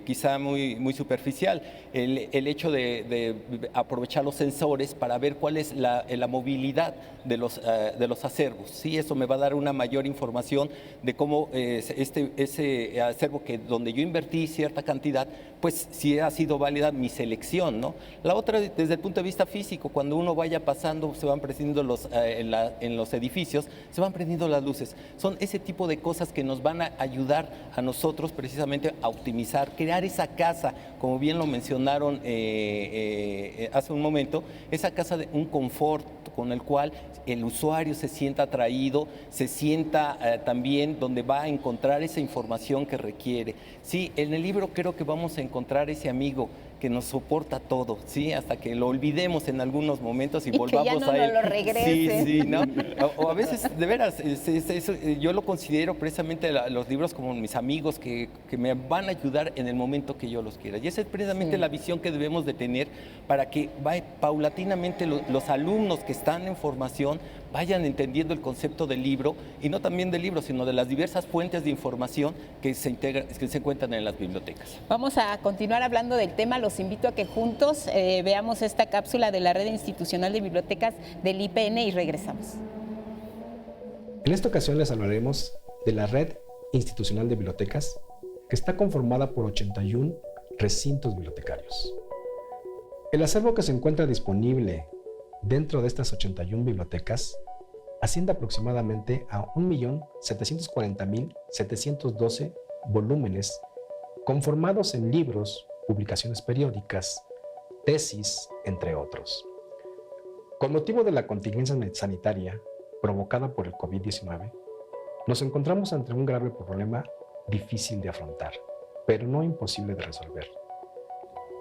quizá muy superficial, el hecho de aprovechar los sensores para ver cuál es la movilidad de los acervos. Sí, eso me va a dar una mayor información de cómo ese acervo donde yo invertí cierta cantidad, pues si ha sido válida mi selección, ¿no? La otra, desde el punto de vista físico, cuando uno vaya pasando, se van prendiendo en los edificios, se van prendiendo las luces. Son ese tipo de cosas que nos van a ayudar a nosotros precisamente a optimizar, crear esa casa, como bien lo mencionaron hace un momento, esa casa de un confort con el cual el usuario se sienta atraído, se sienta también donde va a encontrar esa información que requiere. Sí, en el libro creo que vamos a encontrar ese amigo que nos soporta todo, ¿sí? Hasta que lo olvidemos en algunos momentos y volvamos que ya no a él. Lo regrese. Sí, ¿no? O a veces, de veras, yo lo considero precisamente los libros como mis amigos que me van a ayudar en el momento que yo los quiera. Y esa es precisamente la visión que debemos de tener para que paulatinamente los alumnos que están en formación vayan entendiendo el concepto del libro, y no también del libro, sino de las diversas fuentes de información que se encuentran en las bibliotecas. Vamos a continuar hablando del tema. Los invito a que juntos veamos esta cápsula de la Red Institucional de Bibliotecas del IPN y regresamos. En esta ocasión les hablaremos de la Red Institucional de Bibliotecas, que está conformada por 81 recintos bibliotecarios. El acervo que se encuentra disponible dentro de estas 81 bibliotecas asciende aproximadamente a 1.740.712 volúmenes conformados en libros, publicaciones periódicas, tesis, entre otros. Con motivo de la contingencia sanitaria provocada por el COVID-19, nos encontramos ante un grave problema difícil de afrontar, pero no imposible de resolver.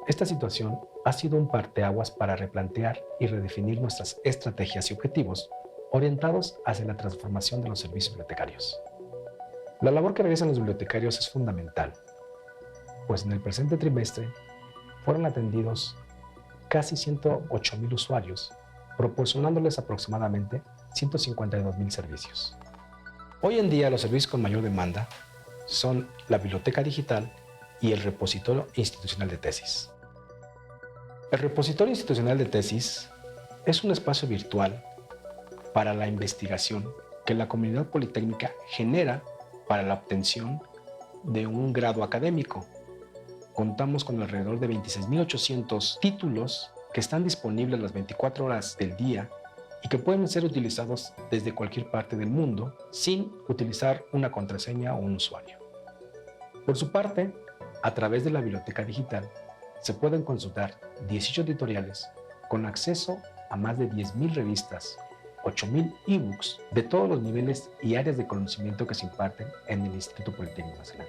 Esta situación ha sido un parteaguas para replantear y redefinir nuestras estrategias y objetivos orientados hacia la transformación de los servicios bibliotecarios. La labor que realizan los bibliotecarios es fundamental, pues en el presente trimestre fueron atendidos casi 108,000 usuarios, proporcionándoles aproximadamente 152,000 servicios. Hoy en día los servicios con mayor demanda son la biblioteca digital y el repositorio institucional de tesis. El repositorio institucional de tesis es un espacio virtual para la investigación que la comunidad politécnica genera para la obtención de un grado académico. Contamos con alrededor de 26,800 títulos que están disponibles las 24 horas del día y que pueden ser utilizados desde cualquier parte del mundo sin utilizar una contraseña o un usuario. Por su parte, a través de la biblioteca digital, se pueden consultar 18 editoriales con acceso a más de 10,000 revistas, 8,000 ebooks de todos los niveles y áreas de conocimiento que se imparten en el Instituto Politécnico Nacional.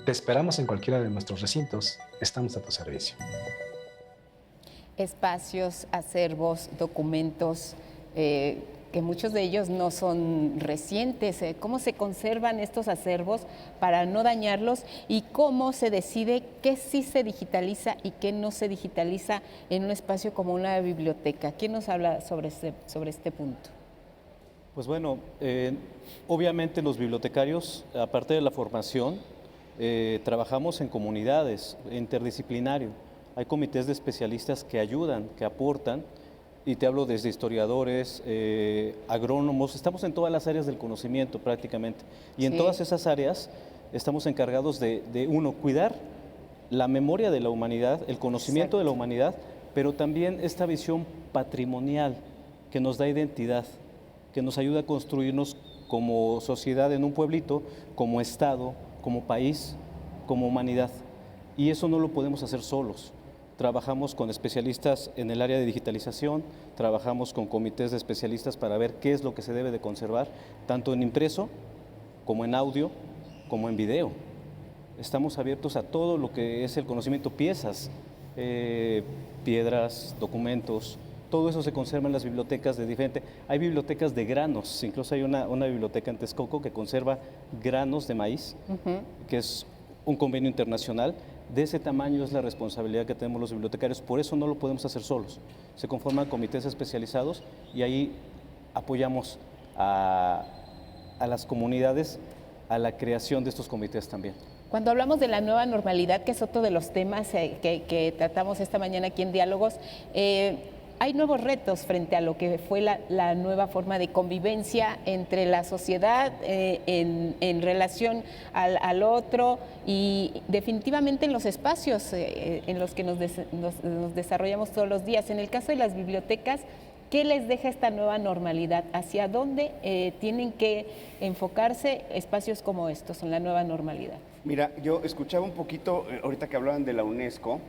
Te esperamos en cualquiera de nuestros recintos, estamos a tu servicio. Espacios, acervos, documentos, que muchos de ellos no son recientes. ¿Cómo se conservan estos acervos para no dañarlos y cómo se decide qué sí se digitaliza y qué no se digitaliza en un espacio como una biblioteca? ¿Quién nos habla sobre este punto? Pues bueno, obviamente los bibliotecarios, aparte de la formación, trabajamos en comunidades, interdisciplinario. Hay comités de especialistas que ayudan, que aportan, y te hablo desde historiadores, agrónomos, estamos en todas las áreas del conocimiento prácticamente. Y en todas esas áreas estamos encargados de uno, cuidar la memoria de la humanidad, el conocimiento de la humanidad, pero también esta visión patrimonial que nos da identidad, que nos ayuda a construirnos como sociedad en un pueblito, como Estado, como país, como humanidad. Y eso no lo podemos hacer solos. Trabajamos con especialistas en el área de digitalización, trabajamos con comités de especialistas para ver qué es lo que se debe de conservar, tanto en impreso, como en audio, como en video. Estamos abiertos a todo lo que es el conocimiento, piezas, piedras, documentos, todo eso se conserva en las bibliotecas de diferente. Hay bibliotecas de granos, incluso hay una biblioteca en Texcoco que conserva granos de maíz, que es un convenio internacional, De ese tamaño es la responsabilidad que tenemos los bibliotecarios, por eso no lo podemos hacer solos. Se conforman comités especializados y ahí apoyamos a las comunidades a la creación de estos comités también. Cuando hablamos de la nueva normalidad, que es otro de los temas que tratamos esta mañana aquí en Diálogos, hay nuevos retos frente a lo que fue la nueva forma de convivencia entre la sociedad en relación al otro y definitivamente en los espacios en los que nos desarrollamos todos los días. En el caso de las bibliotecas, ¿qué les deja esta nueva normalidad? ¿Hacia dónde tienen que enfocarse espacios como estos en la nueva normalidad? Mira, yo escuchaba un poquito, ahorita que hablaban de la UNESCO,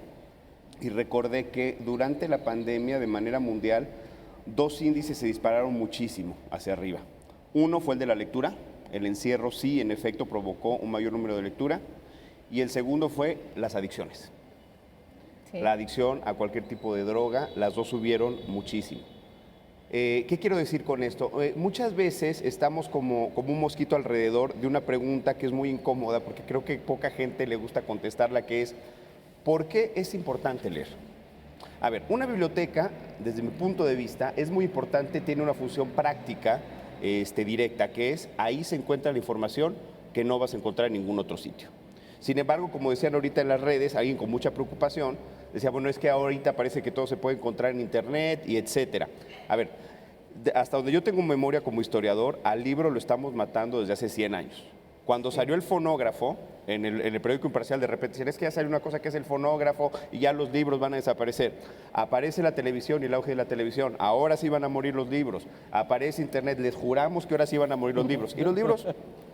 y recordé que durante la pandemia de manera mundial, 2 índices se dispararon muchísimo hacia arriba. Uno fue el de la lectura, el encierro sí, en efecto, provocó un mayor número de lectura, y el segundo fue las adicciones. Sí. La adicción a cualquier tipo de droga, las dos subieron muchísimo. ¿Qué quiero decir con esto? Muchas veces estamos como un mosquito alrededor de una pregunta que es muy incómoda, porque creo que poca gente le gusta contestarla, que es ¿por qué es importante leer? A ver, una biblioteca, desde mi punto de vista, es muy importante, tiene una función práctica directa, que es ahí se encuentra la información que no vas a encontrar en ningún otro sitio. Sin embargo, como decían ahorita en las redes, alguien con mucha preocupación decía, bueno, es que ahorita parece que todo se puede encontrar en internet y etcétera. A ver, hasta donde yo tengo memoria como historiador, al libro lo estamos matando desde hace 100 años. Cuando salió el fonógrafo, en el periódico Imparcial, de repente decían, es que ya salió una cosa que es el fonógrafo y ya los libros van a desaparecer. Aparece la televisión y el auge de la televisión, ahora sí van a morir los libros. Aparece internet, les juramos que ahora sí van a morir los libros. Y los libros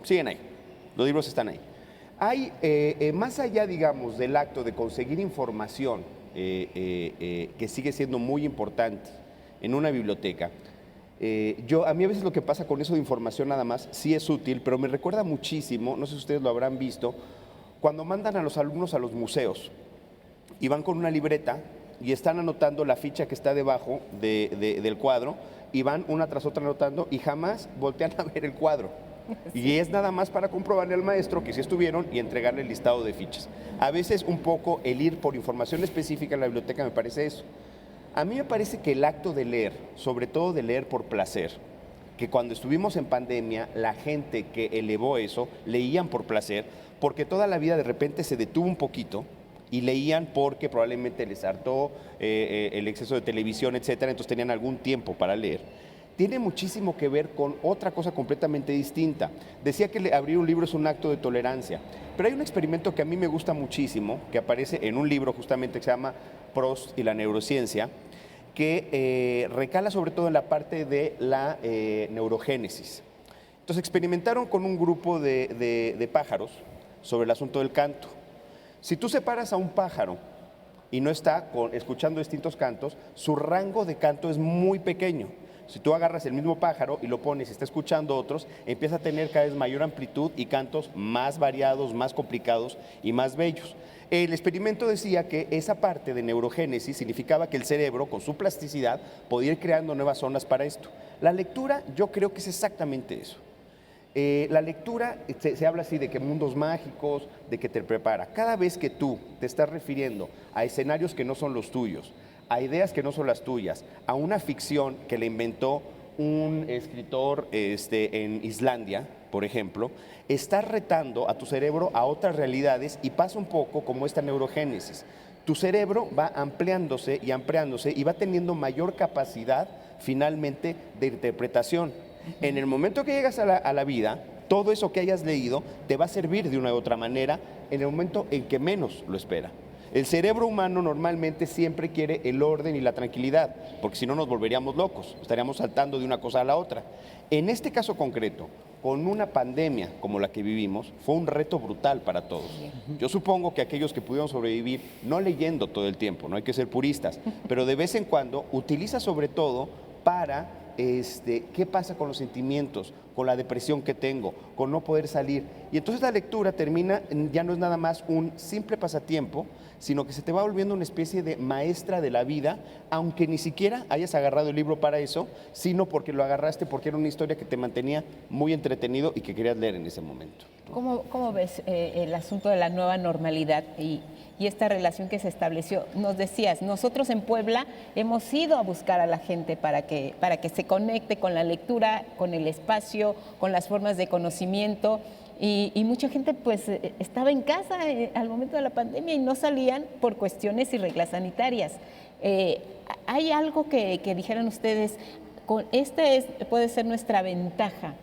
siguen ahí, los libros están ahí. Hay, más allá, digamos, del acto de conseguir información, que sigue siendo muy importante en una biblioteca, a mí a veces lo que pasa con eso de información nada más, sí es útil, pero me recuerda muchísimo, no sé si ustedes lo habrán visto, cuando mandan a los alumnos a los museos y van con una libreta y están anotando la ficha que está debajo del cuadro y van una tras otra anotando y jamás voltean a ver el cuadro. Sí. Y es nada más para comprobarle al maestro que sí estuvieron y entregarle el listado de fichas. A veces un poco el ir por información específica en la biblioteca me parece eso. A mí me parece que el acto de leer, sobre todo de leer por placer, que cuando estuvimos en pandemia, la gente que elevó eso, leían por placer, porque toda la vida de repente se detuvo un poquito y leían porque probablemente les hartó el exceso de televisión, etcétera, entonces tenían algún tiempo para leer. Tiene muchísimo que ver con otra cosa completamente distinta. Decía que abrir un libro es un acto de tolerancia, pero hay un experimento que a mí me gusta muchísimo, que aparece en un libro justamente que se llama Proust y la neurociencia, que recala sobre todo en la parte de la neurogénesis. Entonces experimentaron con un grupo de pájaros sobre el asunto del canto. Si tú separas a un pájaro y no está escuchando distintos cantos, su rango de canto es muy pequeño. Si tú agarras el mismo pájaro y lo pones y está escuchando otros, empieza a tener cada vez mayor amplitud y cantos más variados, más complicados y más bellos. El experimento decía que esa parte de neurogénesis significaba que el cerebro, con su plasticidad, podía ir creando nuevas zonas para esto. La lectura, yo creo que es exactamente eso. La lectura, se habla así de que mundos mágicos, de que te prepara. Cada vez que tú te estás refiriendo a escenarios que no son los tuyos, a ideas que no son las tuyas, a una ficción que le inventó un escritor en Islandia, por ejemplo, estás retando a tu cerebro a otras realidades y pasa un poco como esta neurogénesis. Tu cerebro va ampliándose y va teniendo mayor capacidad finalmente de interpretación. En el momento que llegas a la vida, todo eso que hayas leído te va a servir de una u otra manera en el momento en que menos lo espera. El cerebro humano normalmente siempre quiere el orden y la tranquilidad, porque si no nos volveríamos locos, estaríamos saltando de una cosa a la otra. En este caso concreto, con una pandemia como la que vivimos, fue un reto brutal para todos. Yo supongo que aquellos que pudieron sobrevivir, no leyendo todo el tiempo, no hay que ser puristas, pero de vez en cuando utiliza sobre todo para qué pasa con los sentimientos, con la depresión que tengo, con no poder salir. Y entonces la lectura termina, ya no es nada más un simple pasatiempo, sino que se te va volviendo una especie de maestra de la vida, aunque ni siquiera hayas agarrado el libro para eso, sino porque lo agarraste porque era una historia que te mantenía muy entretenido y que querías leer en ese momento. ¿Cómo ves el asunto de la nueva normalidad y esta relación que se estableció? Nos decías, nosotros en Puebla hemos ido a buscar a la gente para que se conecte con la lectura, con el espacio, con las formas de conocimiento. Y mucha gente pues estaba en casa al momento de la pandemia y no salían por cuestiones y reglas sanitarias. ¿Hay algo que dijeran ustedes, puede ser nuestra ventaja,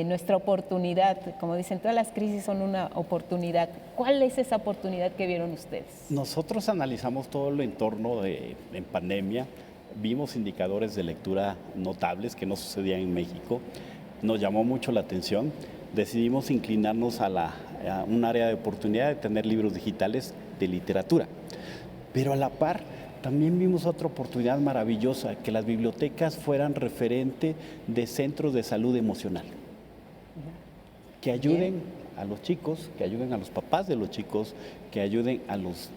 nuestra oportunidad? Como dicen, todas las crisis son una oportunidad. ¿Cuál es esa oportunidad que vieron ustedes? Nosotros analizamos todo el entorno en pandemia, vimos indicadores de lectura notables que no sucedían en México, nos llamó mucho la atención. Decidimos inclinarnos a un área de oportunidad de tener libros digitales de literatura. Pero a la par, también vimos otra oportunidad maravillosa, que las bibliotecas fueran referente de centros de salud emocional. Que ayuden a los chicos, que ayuden a los papás de los chicos, que ayuden a los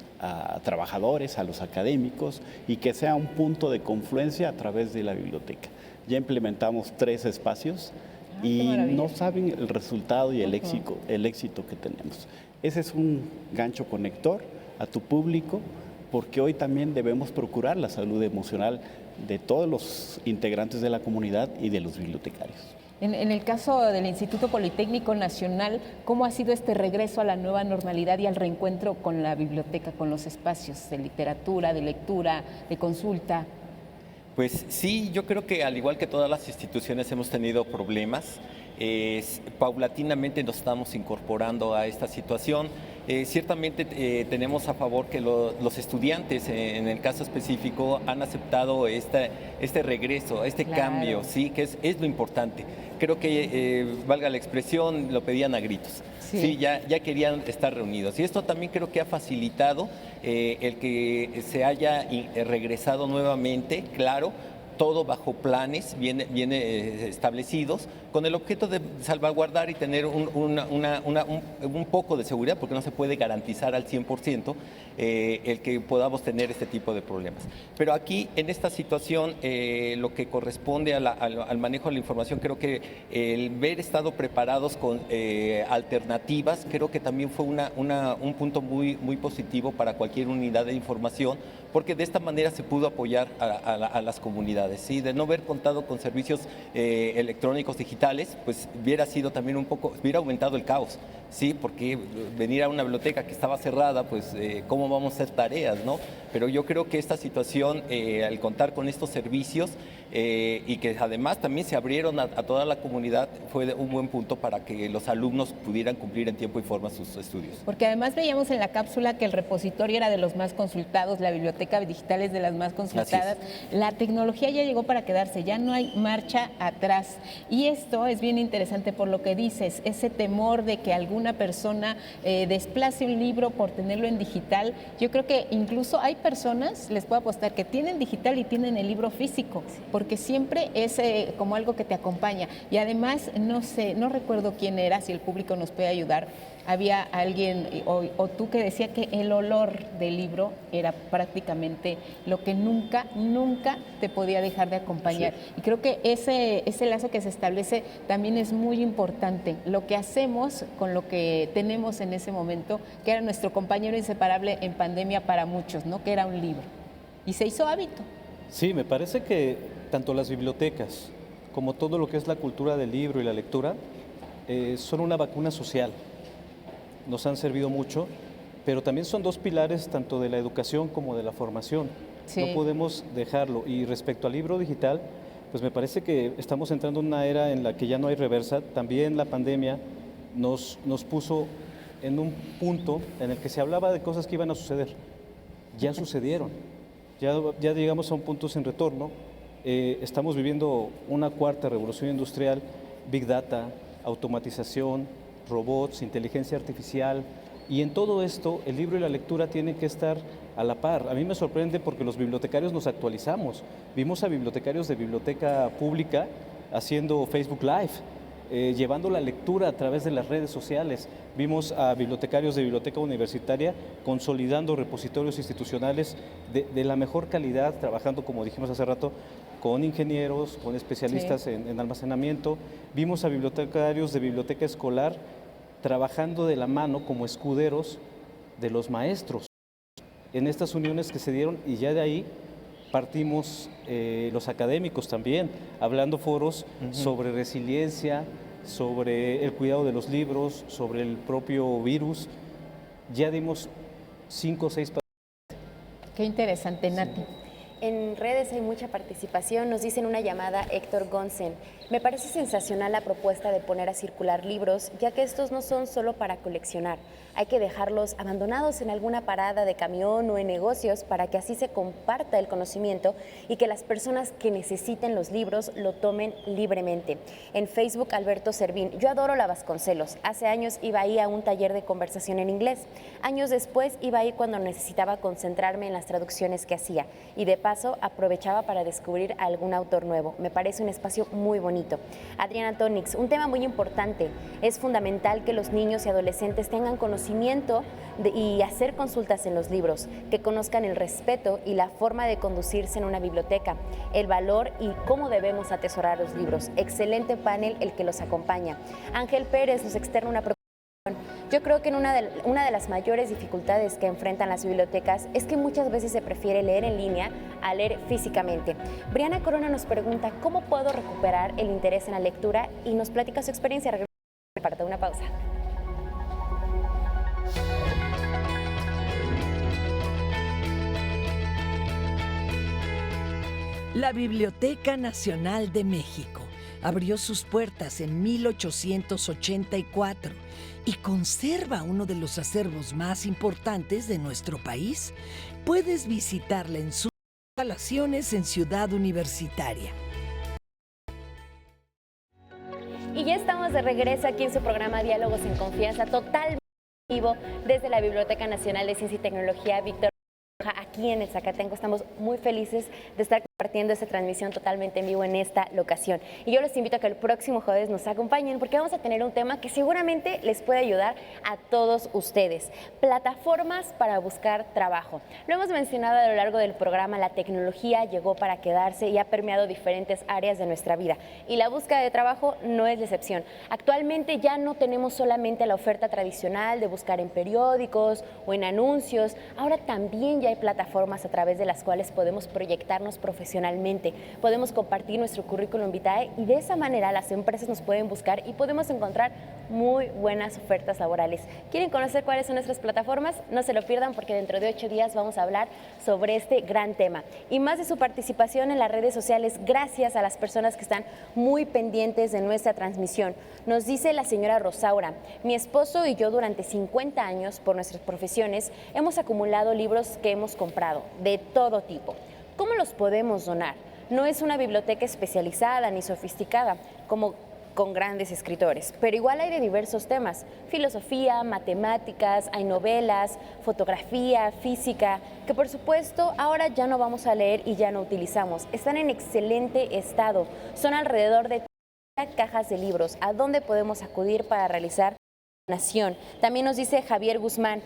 trabajadores, a los académicos, y que sea un punto de confluencia a través de la biblioteca. Ya implementamos 3 espacios. Y no saben el resultado y el éxito que tenemos. Ese es un gancho conector a tu público, porque hoy también debemos procurar la salud emocional de todos los integrantes de la comunidad y de los bibliotecarios. En el caso del Instituto Politécnico Nacional, ¿cómo ha sido este regreso a la nueva normalidad y al reencuentro con la biblioteca, con los espacios de literatura, de lectura, de consulta? Pues sí, yo creo que al igual que todas las instituciones hemos tenido problemas. Paulatinamente nos estamos incorporando a esta situación. Ciertamente tenemos a favor que los estudiantes, en el caso específico, han aceptado este regreso, este cambio, ¿sí? Que es lo importante. Creo que, valga la expresión, lo pedían a gritos. Sí, ya querían estar reunidos. Y esto también creo que ha facilitado el que se haya regresado nuevamente, claro, todo bajo planes bien establecidos, con el objeto de salvaguardar y tener un poco de seguridad, porque no se puede garantizar al 100% el que podamos tener este tipo de problemas. Pero aquí, en esta situación, lo que corresponde al manejo de la información, creo que el haber estado preparados con alternativas, creo que también fue un punto muy, muy positivo para cualquier unidad de información, porque de esta manera se pudo apoyar a las comunidades. ¿Sí? De no haber contado con servicios electrónicos digitales, pues hubiera sido también hubiera aumentado el caos, ¿sí? Porque venir a una biblioteca que estaba cerrada, pues cómo vamos a hacer tareas, ¿no? Pero yo creo que esta situación, al contar con estos servicios y que además también se abrieron a toda la comunidad, fue un buen punto para que los alumnos pudieran cumplir en tiempo y forma sus estudios. Porque además veíamos en la cápsula que el repositorio era de los más consultados, la biblioteca digital es de las más consultadas. La tecnología ya llegó para quedarse, ya no hay marcha atrás. Y esto es bien interesante por lo que dices, ese temor de que alguna persona desplace un libro por tenerlo en digital. Yo creo que incluso hay personas, les puedo apostar, que tienen digital y tienen el libro físico, porque siempre es como algo que te acompaña. Y además, no recuerdo quién era, si el público nos puede ayudar, había alguien o tú que decía que el olor del libro era prácticamente lo que nunca te podía dejar de acompañar. Sí. Y creo que ese lazo que se establece también es muy importante. Lo que hacemos con lo que tenemos en ese momento, que era nuestro compañero inseparable en pandemia para muchos, ¿no? Que era un libro. Y se hizo hábito. Sí, me parece que tanto las bibliotecas como todo lo que es la cultura del libro y la lectura son una vacuna social. Nos han servido mucho, pero también son 2 pilares tanto de la educación como de la formación. Sí. No podemos dejarlo. Y respecto al libro digital, pues me parece que estamos entrando en una era en la que ya no hay reversa. También la pandemia nos puso en un punto en el que se hablaba de cosas que iban a suceder. Ya sucedieron. Ya llegamos a un punto sin retorno. Estamos viviendo una 4ª revolución industrial, Big Data, automatización, robots, inteligencia artificial, y en todo esto el libro y la lectura tienen que estar a la par. A mí me sorprende porque los bibliotecarios nos actualizamos. Vimos a bibliotecarios de biblioteca pública haciendo Facebook Live, llevando la lectura a través de las redes sociales. Vimos a bibliotecarios de biblioteca universitaria consolidando repositorios institucionales de la mejor calidad, trabajando, como dijimos hace rato, con ingenieros, con especialistas en almacenamiento. Vimos a bibliotecarios de biblioteca escolar trabajando de la mano como escuderos de los maestros en estas uniones que se dieron, y ya de ahí partimos los académicos también, hablando foros sobre resiliencia, sobre el cuidado de los libros, sobre el propio virus. Ya dimos 5 o 6. Qué interesante, Nati. Sí. En redes hay mucha participación, nos dicen una llamada Héctor Gonsen. Me parece sensacional la propuesta de poner a circular libros, ya que estos no son solo para coleccionar. Hay que dejarlos abandonados en alguna parada de camión o en negocios para que así se comparta el conocimiento y que las personas que necesiten los libros lo tomen libremente. En Facebook, Alberto Servín: yo adoro la Vasconcelos. Hace años iba ahí a un taller de conversación en inglés. Años después iba ahí cuando necesitaba concentrarme en las traducciones que hacía. Y de paso aprovechaba para descubrir a algún autor nuevo. Me parece un espacio muy bonito. Adriana Tonix: un tema muy importante. Es fundamental que los niños y adolescentes tengan conocimiento y hacer consultas en los libros, que conozcan el respeto y la forma de conducirse en una biblioteca, el valor y cómo debemos atesorar los libros. Excelente panel el que los acompaña. Ángel Pérez nos externa una preocupación. Yo creo que una de las mayores dificultades que enfrentan las bibliotecas es que muchas veces se prefiere leer en línea a leer físicamente. Briana Corona nos pregunta cómo puedo recuperar el interés en la lectura y nos platica su experiencia. Para una pausa. La Biblioteca Nacional de México abrió sus puertas en 1884 y conserva uno de los acervos más importantes de nuestro país. Puedes visitarla en sus instalaciones en Ciudad Universitaria. Y ya estamos de regreso aquí en su programa Diálogos en Confianza, totalmente vivo desde la Biblioteca Nacional de Ciencia y Tecnología Víctor aquí en el Zacatenco. Estamos muy felices de estar compartiendo esta transmisión totalmente en vivo en esta locación. Y yo les invito a que el próximo jueves nos acompañen porque vamos a tener un tema que seguramente les puede ayudar a todos ustedes. Plataformas para buscar trabajo. Lo hemos mencionado a lo largo del programa, la tecnología llegó para quedarse y ha permeado diferentes áreas de nuestra vida. Y la búsqueda de trabajo no es la excepción. Actualmente ya no tenemos solamente la oferta tradicional de buscar en periódicos o en anuncios. Ahora también ya hay plataformas a través de las cuales podemos proyectarnos profesionalmente, podemos compartir nuestro currículum vitae y de esa manera las empresas nos pueden buscar y podemos encontrar muy buenas ofertas laborales. ¿Quieren conocer cuáles son nuestras plataformas? No se lo pierdan porque dentro de 8 días vamos a hablar sobre este gran tema. Y más de su participación en las redes sociales, gracias a las personas que están muy pendientes de nuestra transmisión. Nos dice la señora Rosaura: mi esposo y yo durante 50 años, por nuestras profesiones, hemos acumulado libros que hemos comprado, de todo tipo. ¿Cómo los podemos donar? No es una biblioteca especializada ni sofisticada, como con grandes escritores, pero igual hay de diversos temas: filosofía, matemáticas, hay novelas, fotografía, física, que por supuesto ahora ya no vamos a leer y ya no utilizamos. Están en excelente estado, son alrededor de 30 cajas de libros. ¿A dónde podemos acudir para realizar donación? También nos dice Javier Guzmán: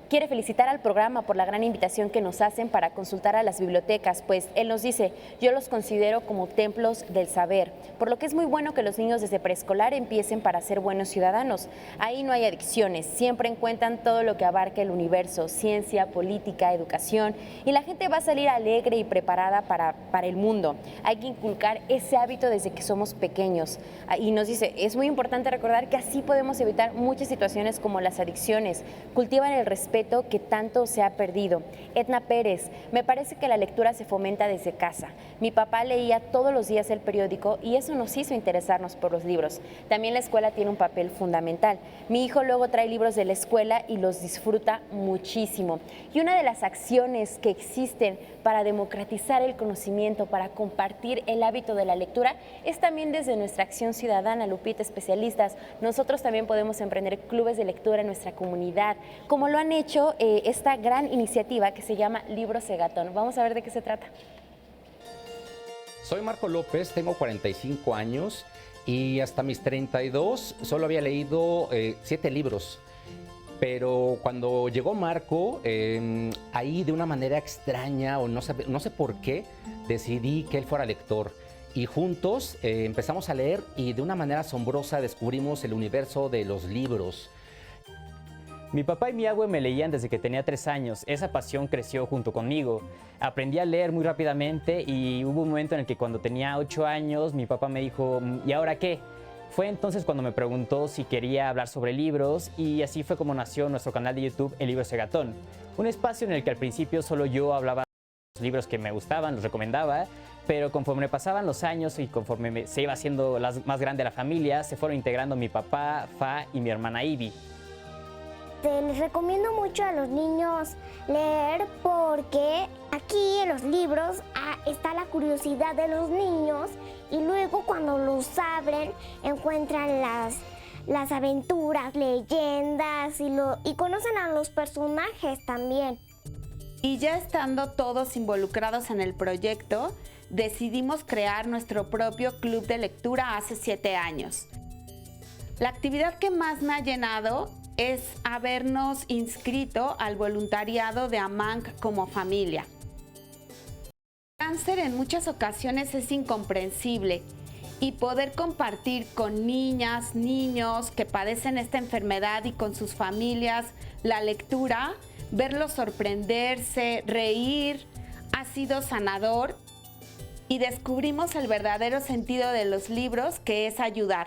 quiere felicitar al programa por la gran invitación que nos hacen para consultar a las bibliotecas, pues él nos dice: yo los considero como templos del saber, por lo que es muy bueno que los niños desde preescolar empiecen para ser buenos ciudadanos. Ahí no hay adicciones, siempre encuentran todo lo que abarca el universo, ciencia, política, educación, y la gente va a salir alegre y preparada para el mundo. Hay que inculcar ese hábito desde que somos pequeños. Y nos dice: es muy importante recordar que así podemos evitar muchas situaciones como las adicciones. Cultivan el respeto que tanto se ha perdido. Edna Pérez: me parece que la lectura se fomenta desde casa. Mi papá leía todos los días el periódico y eso nos hizo interesarnos por los libros. También la escuela tiene un papel fundamental. Mi hijo luego trae libros de la escuela y los disfruta muchísimo. Y una de las acciones que existen para democratizar el conocimiento, para compartir el hábito de la lectura, es también desde nuestra acción ciudadana. Lupita, especialistas, nosotros también podemos emprender clubes de lectura en nuestra comunidad, como lo han hecho esta gran iniciativa que se llama Libros Segatón. Vamos a ver de qué se trata. Soy Marco López, tengo 45 años y hasta mis 32 solo había leído 7 libros. Pero cuando llegó Marco, ahí de una manera extraña o no sé por qué, decidí que él fuera lector. y juntos empezamos a leer y de una manera asombrosa descubrimos el universo de los libros. Mi papá y mi abue me leían desde que tenía 3 años. Esa pasión creció junto conmigo. Aprendí a leer muy rápidamente y hubo un momento en el que cuando tenía 8 años mi papá me dijo, ¿y ahora qué? Fue entonces cuando me preguntó si quería hablar sobre libros y así fue como nació nuestro canal de YouTube El Libro Segatón. Un espacio en el que al principio solo yo hablaba de los libros que me gustaban, los recomendaba, pero conforme pasaban los años y conforme se iba haciendo más grande la familia, se fueron integrando mi papá, Fa y mi hermana Ivy. Les recomiendo mucho a los niños leer porque aquí en los libros está la curiosidad de los niños y luego cuando los abren encuentran las aventuras, leyendas y conocen a los personajes también. Y ya estando todos involucrados en el proyecto, decidimos crear nuestro propio club de lectura hace 7 años. La actividad que más me ha llenado es habernos inscrito al voluntariado de AMANC como familia. El cáncer en muchas ocasiones es incomprensible y poder compartir con niñas, niños que padecen esta enfermedad y con sus familias la lectura, verlos sorprenderse, reír, ha sido sanador y descubrimos el verdadero sentido de los libros, que es ayudar.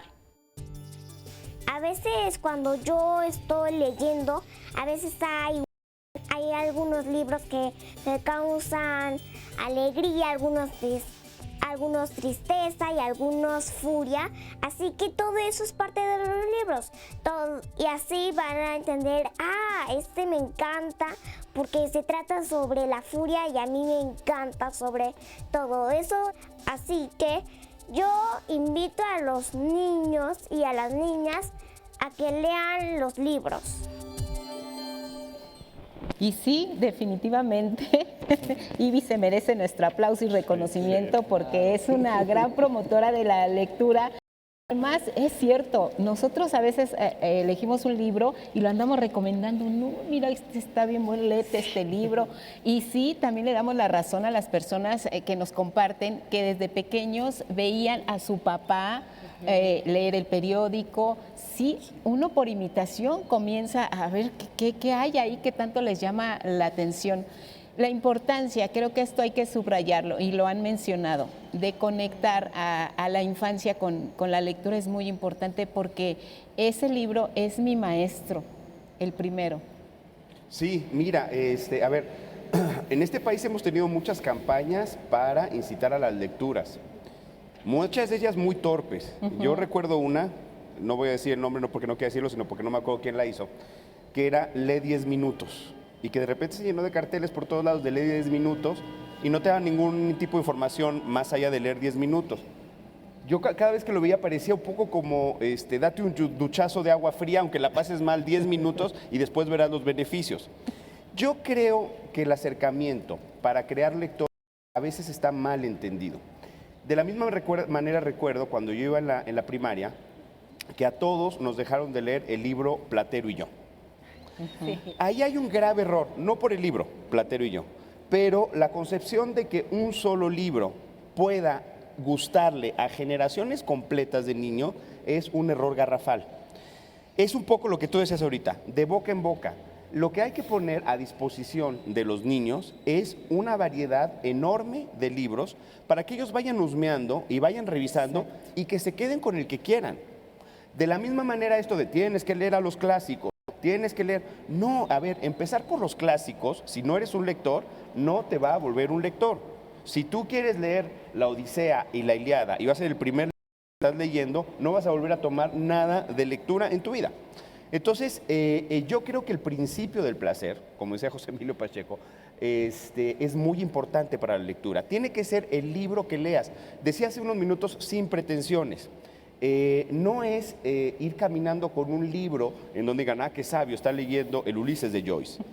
A veces cuando yo estoy leyendo, a veces hay algunos libros que me causan alegría, algunos tristeza y algunos furia. Así que todo eso es parte de los libros. Y así van a entender, este me encanta porque se trata sobre la furia y a mí me encanta sobre todo eso. Así que yo invito a los niños y a las niñas a que lean los libros. Y sí, definitivamente, Ivy se merece nuestro aplauso y reconocimiento porque es una gran promotora de la lectura. Además, es cierto, nosotros a veces elegimos un libro y lo andamos recomendando. No, mira, este está bien bueno, léete este libro. Y sí, también le damos la razón a las personas que nos comparten que desde pequeños veían a su papá leer el periódico. Sí, uno por imitación comienza a ver qué hay ahí que tanto les llama la atención. La importancia, creo que esto hay que subrayarlo y lo han mencionado, de conectar a la infancia con la lectura es muy importante porque ese libro es mi maestro, el primero. Sí, mira, a ver, en este país hemos tenido muchas campañas para incitar a las lecturas, muchas de ellas muy torpes. Yo recuerdo una, no voy a decir el nombre no porque no quiera decirlo, sino porque no me acuerdo quién la hizo, que era Lee 10 minutos. Y que de repente se llenó de carteles por todos lados de leer 10 minutos y no te daban ningún tipo de información más allá de leer 10 minutos. Yo cada vez que lo veía parecía un poco como, date un duchazo de agua fría, aunque la pases mal 10 minutos y después verás los beneficios. Yo creo que el acercamiento para crear lectores a veces está mal entendido. De la misma manera recuerdo cuando yo iba en la primaria que a todos nos dejaron de leer el libro Platero y yo. Sí. Ahí hay un grave error, no por el libro, Platero y yo, pero la concepción de que un solo libro pueda gustarle a generaciones completas de niños es un error garrafal. Es un poco lo que tú decías ahorita, de boca en boca. Lo que hay que poner a disposición de los niños es una variedad enorme de libros para que ellos vayan husmeando y vayan revisando y que se queden con el que quieran. De la misma manera esto de tienes que leer a los clásicos, tienes que leer. No, a ver, empezar por los clásicos, si no eres un lector, no te va a volver un lector. Si tú quieres leer la Odisea y la Ilíada y vas a ser el primer que estás leyendo, no vas a volver a tomar nada de lectura en tu vida. Entonces, yo creo que el principio del placer, como decía José Emilio Pacheco, es muy importante para la lectura. Tiene que ser el libro que leas. Decía hace unos minutos, sin pretensiones. No es ir caminando con un libro en donde digan, qué sabio, está leyendo el Ulises de Joyce.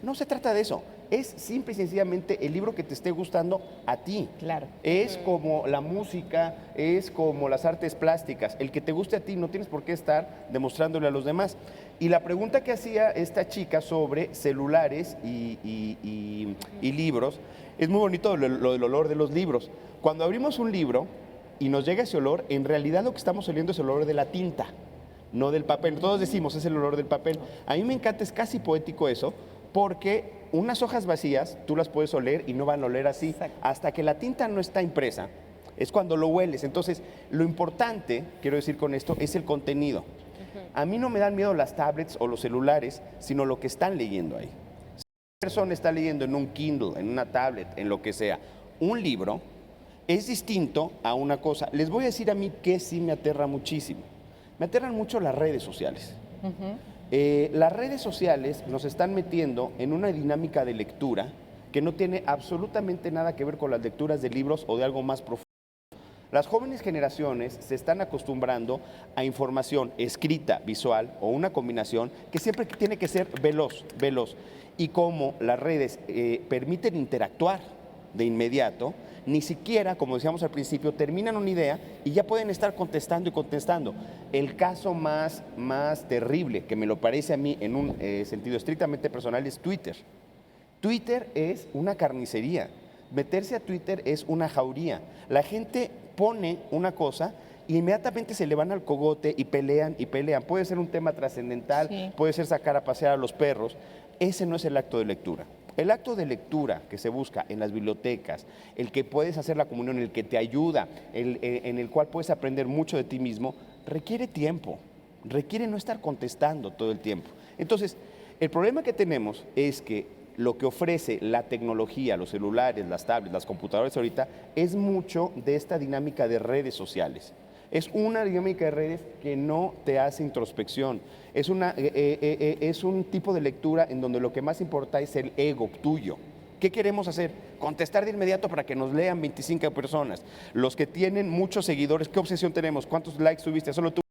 No se trata de eso. Es simple y sencillamente el libro que te esté gustando a ti. Claro. Es como la música, es como las artes plásticas. El que te guste a ti no tienes por qué estar demostrándole a los demás. Y la pregunta que hacía esta chica sobre celulares y libros, es muy bonito lo del olor de los libros. Cuando abrimos un libro, y nos llega ese olor, en realidad lo que estamos oliendo es el olor de la tinta, no del papel. Todos decimos, es el olor del papel. A mí me encanta, es casi poético eso, porque unas hojas vacías tú las puedes oler y no van a oler así. Exacto. Hasta que la tinta no está impresa, es cuando lo hueles. Entonces, lo importante, quiero decir con esto, es el contenido. A mí no me dan miedo las tablets o los celulares, sino lo que están leyendo ahí. Si una persona está leyendo en un Kindle, en una tablet, en lo que sea, un libro, es distinto a una cosa. Les voy a decir a mí que sí me aterra muchísimo. Me aterran mucho las redes sociales. Las redes sociales nos están metiendo en una dinámica de lectura que no tiene absolutamente nada que ver con las lecturas de libros o de algo más profundo. Las jóvenes generaciones se están acostumbrando a información escrita, visual o una combinación que siempre tiene que ser veloz. Y como las redes permiten interactuar de inmediato, ni siquiera, como decíamos al principio, terminan una idea y ya pueden estar contestando y contestando. El caso más terrible, que me lo parece a mí en un sentido estrictamente personal, es Twitter. Twitter es una carnicería. Meterse a Twitter es una jauría. La gente pone una cosa y inmediatamente se le van al cogote y pelean y pelean. Puede ser un tema trascendental, sí. Puede ser sacar a pasear a los perros. Ese no es el acto de lectura. El acto de lectura que se busca en las bibliotecas, el que puedes hacer la comunión, el que te ayuda, en el cual puedes aprender mucho de ti mismo, requiere tiempo, requiere no estar contestando todo el tiempo. Entonces, el problema que tenemos es que lo que ofrece la tecnología, los celulares, las tablets, las computadoras ahorita, es mucho de esta dinámica de redes sociales. Es una dinámica de redes que no te hace introspección. Es un tipo de lectura en donde lo que más importa es el ego tuyo. ¿Qué queremos hacer? Contestar de inmediato para que nos lean 25 personas. Los que tienen muchos seguidores, ¿qué obsesión tenemos? ¿Cuántos likes tuviste? Solo tú.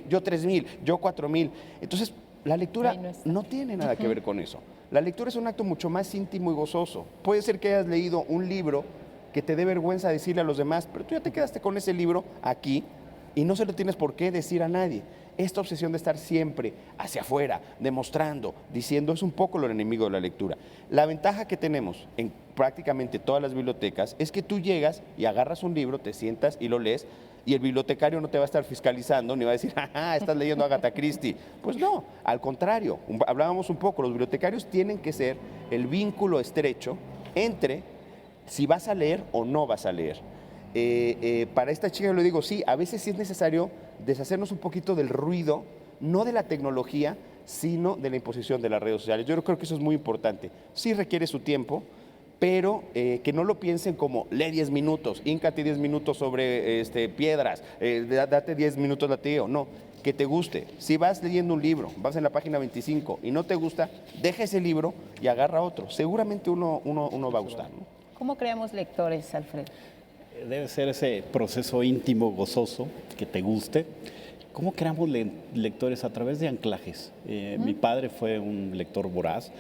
Yo 3,000, yo 4,000. Entonces, la lectura no tiene nada que ver con eso. La lectura es un acto mucho más íntimo y gozoso. Puede ser que hayas leído un libro que te dé vergüenza decirle a los demás, pero tú ya te quedaste con ese libro aquí y no se lo tienes por qué decir a nadie. Esta obsesión de estar siempre hacia afuera, demostrando, diciendo, es un poco lo enemigo de la lectura. La ventaja que tenemos en prácticamente todas las bibliotecas es que tú llegas y agarras un libro, te sientas y lo lees, y el bibliotecario no te va a estar fiscalizando ni va a decir, ¡ah, estás leyendo a Agatha Christie! Pues no, al contrario, hablábamos un poco, los bibliotecarios tienen que ser el vínculo estrecho entre si vas a leer o no vas a leer. Para esta chica yo le digo, sí, a veces sí es necesario deshacernos un poquito del ruido, no de la tecnología, sino de la imposición de las redes sociales. Yo creo que eso es muy importante. Sí requiere su tiempo, pero que no lo piensen como, lee 10 minutos, híncate 10 minutos sobre piedras, date 10 minutos lateo. No, que te guste. Si vas leyendo un libro, vas en la página 25 y no te gusta, deja ese libro y agarra otro. Seguramente uno va a gustar, ¿no? ¿Cómo creamos lectores, Alfredo? Debe ser ese proceso íntimo, gozoso, que te guste. ¿Cómo creamos lectores? A través de anclajes. Mi padre fue un lector voraz.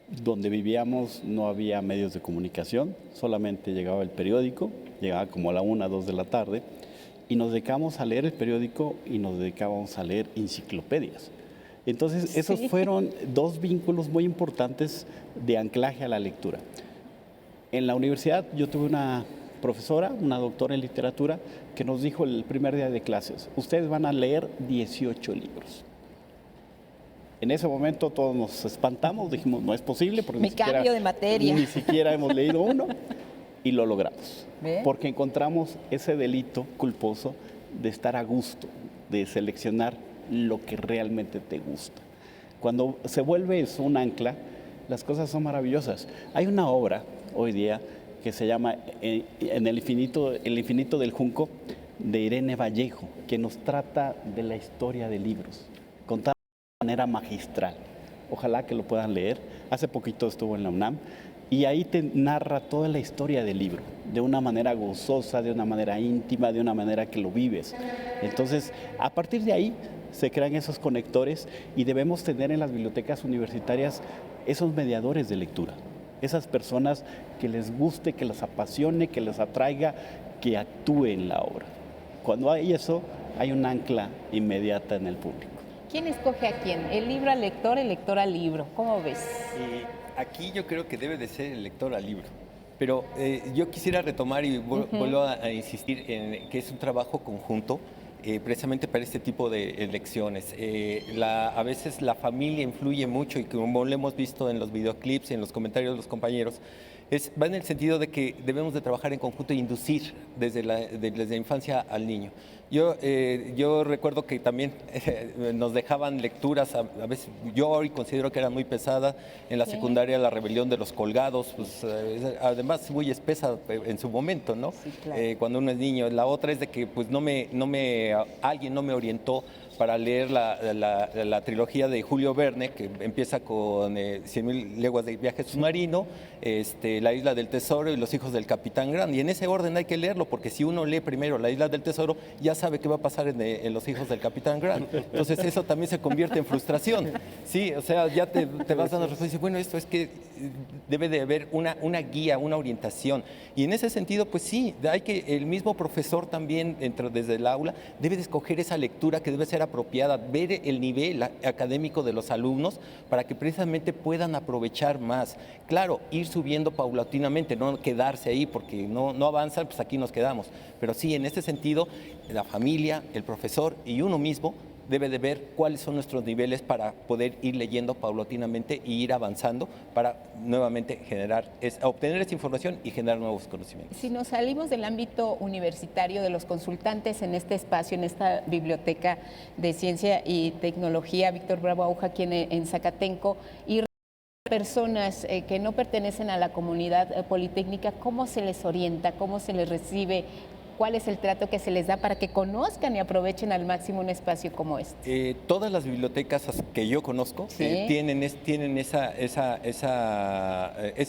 Donde vivíamos no había medios de comunicación, solamente llegaba el periódico, llegaba como a la 1, 2 de la tarde, y nos dedicábamos a leer el periódico y nos dedicábamos a leer enciclopedias. Entonces, esos fueron dos vínculos muy importantes de anclaje a la lectura. En la universidad yo tuve una profesora, una doctora en literatura, que nos dijo el primer día de clases, ustedes van a leer 18 libros. En ese momento todos nos espantamos, dijimos, no es posible, porque Mi cambio de materia. Ni siquiera hemos leído uno, y lo logramos. ¿Ve? Porque encontramos ese delito culposo de estar a gusto, de seleccionar lo que realmente te gusta. Cuando se vuelve eso un ancla, las cosas son maravillosas. Hay una obra hoy día que se llama El infinito del Junco, de Irene Vallejo, que nos trata de la historia de libros, contada de manera magistral. Ojalá que lo puedan leer. Hace poquito estuvo en la UNAM y ahí te narra toda la historia del libro, de una manera gozosa, de una manera íntima, de una manera que lo vives. Entonces, a partir de ahí se crean esos conectores y debemos tener en las bibliotecas universitarias esos mediadores de lectura. Esas personas que les guste, que les apasione, que les atraiga, que actúe en la obra. Cuando hay eso, hay un ancla inmediata en el público. ¿Quién escoge a quién? ¿El libro al lector, el lector al libro? ¿Cómo ves? Aquí yo creo que debe de ser el lector al libro. Pero yo quisiera retomar y vuelvo a insistir en que es un trabajo conjunto. Precisamente para este tipo de lecciones. A veces la familia influye mucho y como lo hemos visto en los videoclips y en los comentarios de los compañeros, va en el sentido de que debemos de trabajar en conjunto e inducir desde la infancia al niño. Yo recuerdo que también nos dejaban lecturas, a veces yo hoy considero que era muy pesada, en la secundaria La rebelión de los colgados, pues, además muy espesa en su momento, ¿no? Sí, claro. Cuando uno es niño. La otra es de que pues alguien no me orientó para leer la trilogía de Julio Verne, que empieza con 100.000 leguas de viaje submarino, La isla del tesoro y Los hijos del capitán Grant. Y en ese orden hay que leerlo, porque si uno lee primero La isla del tesoro, ya sabe qué va a pasar en Los hijos del capitán Grant. Entonces eso también se convierte en frustración. Sí, o sea, ya te vas dando respuesta y dices, bueno, esto es que debe de haber una guía, una orientación. Y en ese sentido, pues sí, el mismo profesor también, desde el aula, debe de escoger esa lectura que debe ser apropiada, ver el nivel académico de los alumnos para que precisamente puedan aprovechar más. Claro, ir subiendo paulatinamente, no quedarse ahí porque no avanzan, pues aquí nos quedamos. Pero sí, en este sentido, la familia, el profesor y uno mismo debe de ver cuáles son nuestros niveles para poder ir leyendo paulatinamente y ir avanzando para nuevamente obtener esa información y generar nuevos conocimientos. Si nos salimos del ámbito universitario, de los consultantes en este espacio, en esta biblioteca de ciencia y tecnología, Víctor Bravo Aúja, aquí en Zacatenco, y personas que no pertenecen a la comunidad politécnica, ¿cómo se les orienta? ¿Cómo se les recibe? ¿Cuál es el trato que se les da para que conozcan y aprovechen al máximo un espacio como este? Todas las bibliotecas que yo conozco tienen ese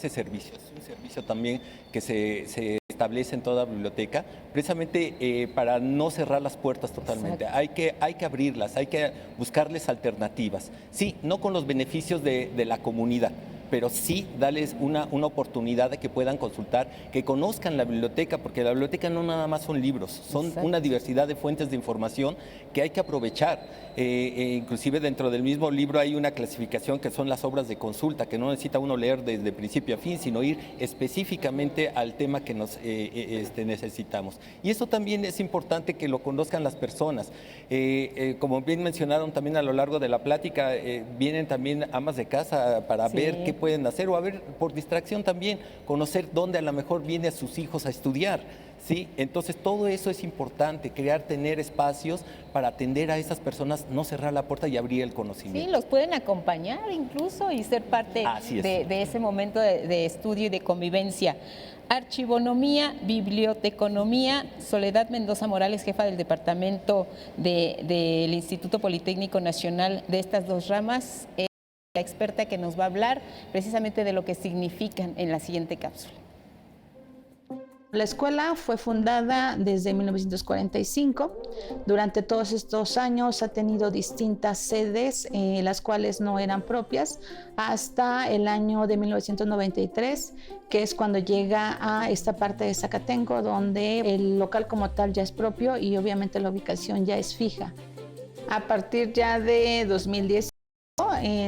servicio. Es un servicio también que se establece en toda biblioteca, precisamente para no cerrar las puertas totalmente. Hay que abrirlas, hay que buscarles alternativas. Sí, no con los beneficios de la comunidad, pero sí darles una oportunidad de que puedan consultar, que conozcan la biblioteca, porque la biblioteca no nada más son libros, son una diversidad de fuentes de información que hay que aprovechar. Inclusive dentro del mismo libro hay una clasificación que son las obras de consulta, que no necesita uno leer desde principio a fin, sino ir específicamente al tema que nos necesitamos. Y eso también es importante que lo conozcan las personas. Como bien mencionaron también a lo largo de la plática, vienen también amas de casa para ver qué pueden hacer, o a ver, por distracción también, conocer dónde a lo mejor vienen a sus hijos a estudiar. ¿Sí? Entonces todo eso es importante, tener espacios para atender a esas personas, no cerrar la puerta y abrir el conocimiento. Sí, los pueden acompañar incluso y ser parte de ese momento de estudio y de convivencia. Archivonomía, biblioteconomía, Soledad Mendoza Morales, jefa del departamento del Instituto Politécnico Nacional de estas dos ramas, la experta que nos va a hablar precisamente de lo que significan en la siguiente cápsula. La escuela fue fundada desde 1945. Durante todos estos años ha tenido distintas sedes, las cuales no eran propias, hasta el año de 1993, que es cuando llega a esta parte de Zacatenco, donde el local como tal ya es propio y obviamente la ubicación ya es fija. A partir ya de 2010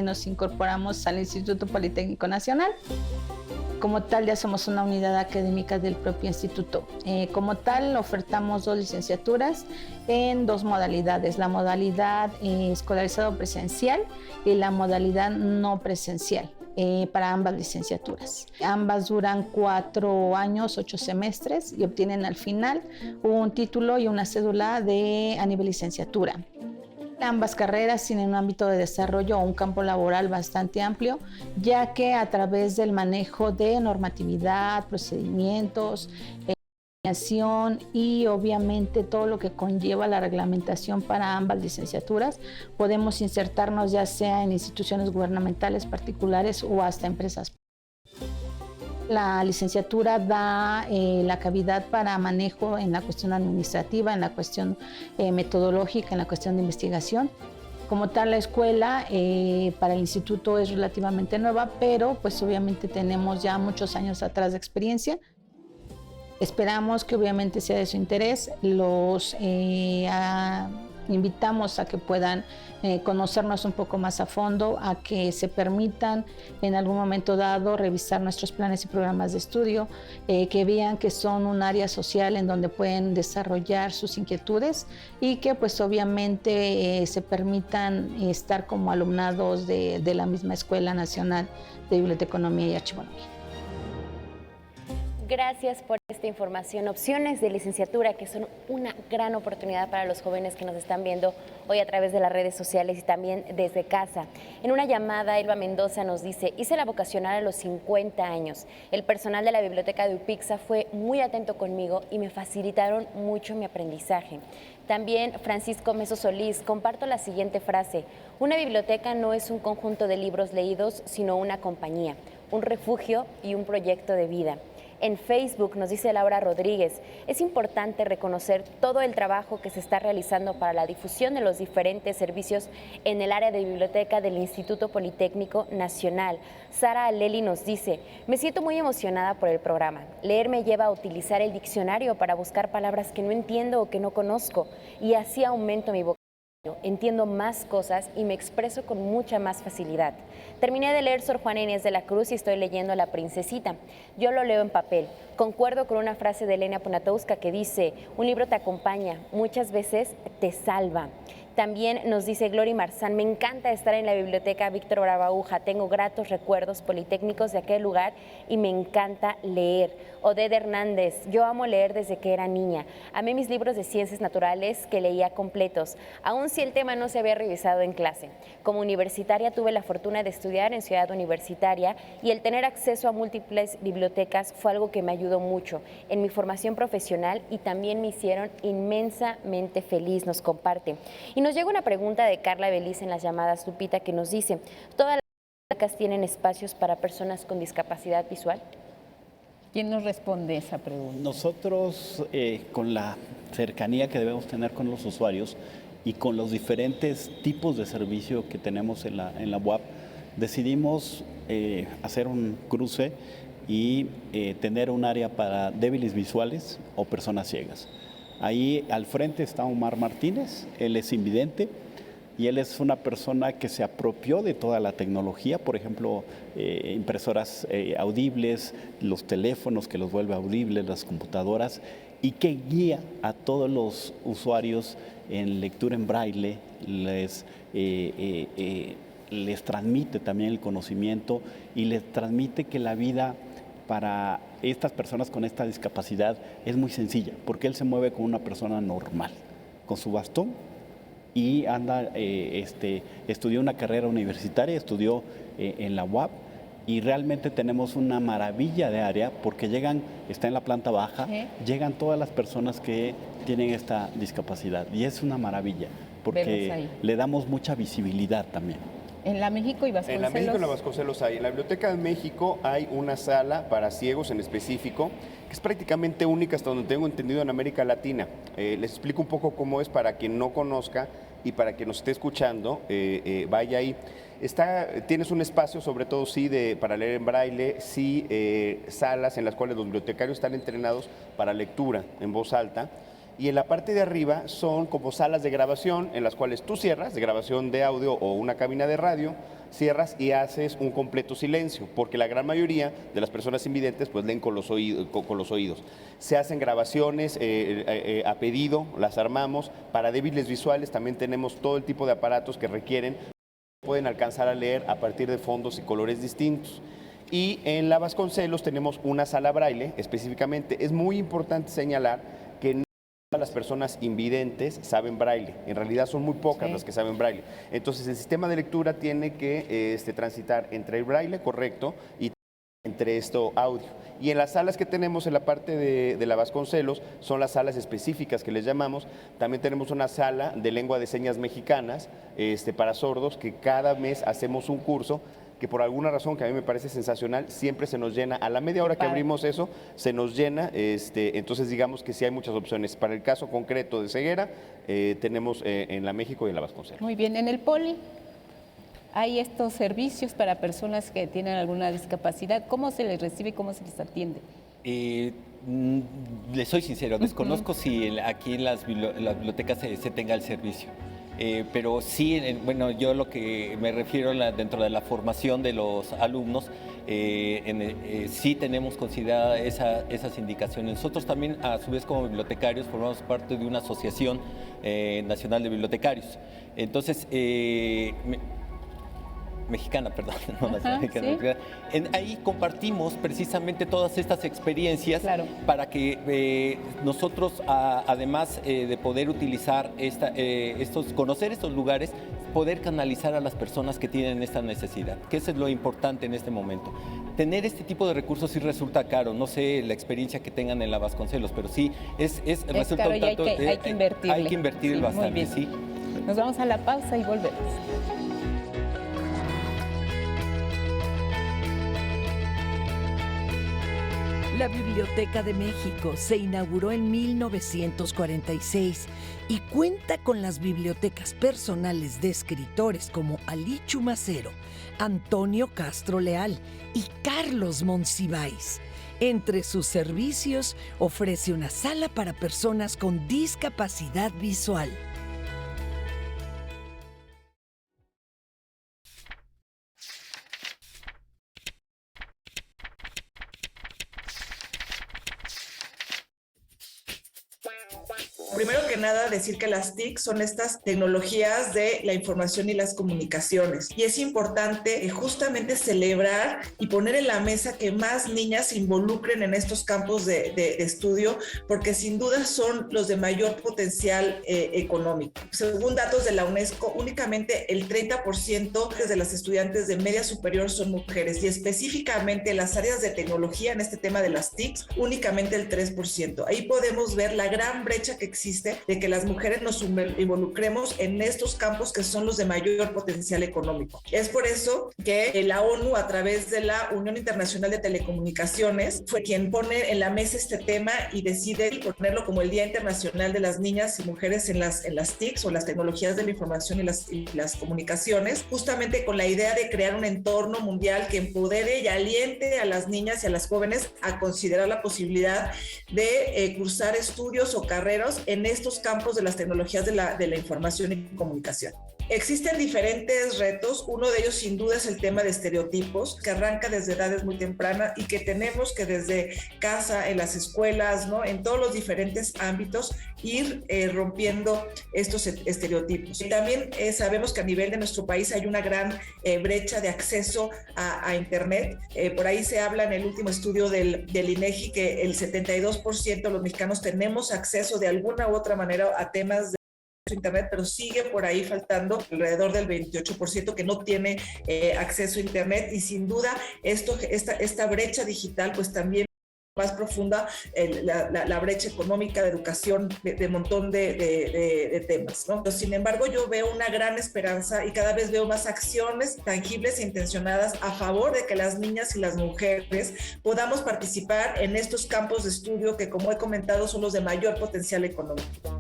nos incorporamos al Instituto Politécnico Nacional. Como tal, ya somos una unidad académica del propio instituto. Como tal, ofertamos 2 licenciaturas en 2 modalidades, la modalidad escolarizado presencial y la modalidad no presencial, para ambas licenciaturas. Ambas duran 4 años, 8 semestres y obtienen al final un título y una cédula a nivel licenciatura. Ambas carreras tienen un ámbito de desarrollo o un campo laboral bastante amplio, ya que a través del manejo de normatividad, procedimientos, y obviamente todo lo que conlleva la reglamentación para ambas licenciaturas, podemos insertarnos ya sea en instituciones gubernamentales, particulares o hasta empresas. La licenciatura da la cavidad para manejo en la cuestión administrativa, en la cuestión metodológica, en la cuestión de investigación. Como tal, la escuela para el instituto es relativamente nueva, pero pues obviamente tenemos ya muchos años atrás de experiencia. Esperamos que obviamente sea de su interés. Los invitamos a que puedan conocernos un poco más a fondo, a que se permitan en algún momento dado revisar nuestros planes y programas de estudio, que vean que son un área social en donde pueden desarrollar sus inquietudes y que pues obviamente se permitan estar como alumnados de la misma Escuela Nacional de Biblioteconomía y Archivología. Gracias por esta información. Opciones de licenciatura que son una gran oportunidad para los jóvenes que nos están viendo hoy a través de las redes sociales y también desde casa. En una llamada, Elba Mendoza nos dice: hice la vocacional a los 50 años. El personal de la biblioteca de UPIXA fue muy atento conmigo y me facilitaron mucho mi aprendizaje. También Francisco Meso Solís, comparto la siguiente frase: una biblioteca no es un conjunto de libros leídos, sino una compañía, un refugio y un proyecto de vida. En Facebook nos dice Laura Rodríguez: es importante reconocer todo el trabajo que se está realizando para la difusión de los diferentes servicios en el área de biblioteca del Instituto Politécnico Nacional. Sara Aleli nos dice: me siento muy emocionada por el programa. Leer me lleva a utilizar el diccionario para buscar palabras que no entiendo o que no conozco, y así aumento mi vocabulario. Entiendo más cosas y me expreso con mucha más facilidad. Terminé de leer Sor Juana Inés de la Cruz y estoy leyendo La Princesita. Yo lo leo en papel. Concuerdo con una frase de Elena Poniatowska que dice: un libro te acompaña, muchas veces te salva. También nos dice Glory Marzán: me encanta estar en la biblioteca Víctor Bravaúja, tengo gratos recuerdos politécnicos de aquel lugar y me encanta leer. Oded Hernández: yo amo leer desde que era niña, amé mis libros de ciencias naturales que leía completos, aun si el tema no se había revisado en clase. Como universitaria tuve la fortuna de estudiar en Ciudad Universitaria y el tener acceso a múltiples bibliotecas fue algo que me ayudó mucho en mi formación profesional y también me hicieron inmensamente feliz, nos comparte. Y nos llega una pregunta de Carla Beliz en las llamadas, Lupita, que nos dice: ¿todas las bibliotecas tienen espacios para personas con discapacidad visual? ¿Quién nos responde esa pregunta? Nosotros, con la cercanía que debemos tener con los usuarios y con los diferentes tipos de servicio que tenemos en la UAP, decidimos hacer un cruce y tener un área para débiles visuales o personas ciegas. Ahí al frente está Omar Martínez, él es invidente y él es una persona que se apropió de toda la tecnología, por ejemplo, impresoras audibles, los teléfonos que los vuelve audibles, las computadoras, y que guía a todos los usuarios en lectura en braille, les transmite también el conocimiento y les transmite que la vida para estas personas con esta discapacidad es muy sencilla, porque él se mueve como una persona normal, con su bastón, y estudió una carrera universitaria, estudió en la UAP, y realmente tenemos una maravilla de área, porque está en la planta baja, llegan todas las personas que tienen esta discapacidad, y es una maravilla, porque le damos mucha visibilidad también. En la México y Vasconcelos. En la México y la Vasconcelos hay. En la Biblioteca de México hay una sala para ciegos en específico, que es prácticamente única hasta donde tengo entendido en América Latina. Les explico un poco cómo es para quien no conozca y para quien nos esté escuchando, vaya ahí. Tienes un espacio, sobre todo para leer en braille, salas en las cuales los bibliotecarios están entrenados para lectura en voz alta. Y en la parte de arriba son como salas de grabación en las cuales tú cierras, de grabación de audio o una cabina de radio, cierras y haces un completo silencio, porque la gran mayoría de las personas invidentes pues leen con los oídos. Se hacen grabaciones a pedido, las armamos. Para débiles visuales también tenemos todo el tipo de aparatos que pueden alcanzar a leer a partir de fondos y colores distintos. Y en la Vasconcelos tenemos una sala braille específicamente. Es muy importante señalar que no todas las personas invidentes saben braille. En realidad son muy pocas las que saben braille. Entonces el sistema de lectura tiene que transitar entre el braille correcto y entre audio. Y en las salas que tenemos en la parte de la Vasconcelos son las salas específicas que les llamamos. También tenemos una sala de lengua de señas mexicanas para sordos, que cada mes hacemos un curso que por alguna razón que a mí me parece sensacional, siempre se nos llena. A la media hora que abrimos eso, se nos llena. Entonces digamos que sí hay muchas opciones. Para el caso concreto de ceguera, tenemos en la México y en la Vasconcelos. Muy bien, en el Poli hay estos servicios para personas que tienen alguna discapacidad. ¿Cómo se les recibe y cómo se les atiende? Les soy sincero, desconozco si aquí en las bibliotecas se tenga el servicio. Pero sí, bueno, yo lo que me refiero dentro de la formación de los alumnos, sí tenemos considerada esas indicaciones. Nosotros también, a su vez, como bibliotecarios, formamos parte de una asociación nacional de bibliotecarios. Entonces, mexicana, perdón, no nacional, mexicana. ¿Sí? Ahí compartimos precisamente todas estas experiencias para que nosotros, además de poder utilizar conocer estos lugares, poder canalizar a las personas que tienen esta necesidad, que eso es lo importante en este momento. Tener este tipo de recursos sí resulta caro, no sé la experiencia que tengan en la Vasconcelos, pero sí resulta caro un tanto, hay que invertirle. Hay que invertir bastante, sí. Nos vamos a la pausa y volvemos. La Biblioteca de México se inauguró en 1946 y cuenta con las bibliotecas personales de escritores como Alí Chumacero, Antonio Castro Leal y Carlos Monsiváis. Entre sus servicios ofrece una sala para personas con discapacidad visual. Primero que nada, decir que las TIC son estas tecnologías de la información y las comunicaciones. Y es importante justamente celebrar y poner en la mesa que más niñas se involucren en estos campos de estudio, porque sin duda son los de mayor potencial económico. Según datos de la UNESCO, únicamente el 30% de las estudiantes de media superior son mujeres, y específicamente en las áreas de tecnología, en este tema de las TICs, únicamente el 3%. Ahí podemos ver la gran brecha que existe de que las mujeres nos involucremos en estos campos que son los de mayor potencial económico. Es por eso que la ONU, a través de la Unión Internacional de Telecomunicaciones, fue quien pone en la mesa este tema y decide ponerlo como el Día Internacional de las Niñas y Mujeres en las TICs, o las tecnologías de la información y las comunicaciones, justamente con la idea de crear un entorno mundial que empodere y aliente a las niñas y a las jóvenes a considerar la posibilidad de cursar estudios o carreras en estos campos de las tecnologías de la información y comunicación. Existen diferentes retos, uno de ellos sin duda es el tema de estereotipos, que arranca desde edades muy tempranas y que tenemos que desde casa, en las escuelas, ¿no?, en todos los diferentes ámbitos, ir rompiendo estos estereotipos. Y también sabemos que a nivel de nuestro país hay una gran brecha de acceso a Internet. Por ahí se habla en el último estudio del INEGI que el 72% de los mexicanos tenemos acceso de alguna u otra manera a temas de Internet, pero sigue por ahí faltando alrededor del 28% que no tiene acceso a Internet, y sin duda esta brecha digital pues también más profunda, la brecha económica, de educación, de montón de temas, ¿no? Pero, sin embargo, yo veo una gran esperanza y cada vez veo más acciones tangibles e intencionadas a favor de que las niñas y las mujeres podamos participar en estos campos de estudio que, como he comentado, son los de mayor potencial económico.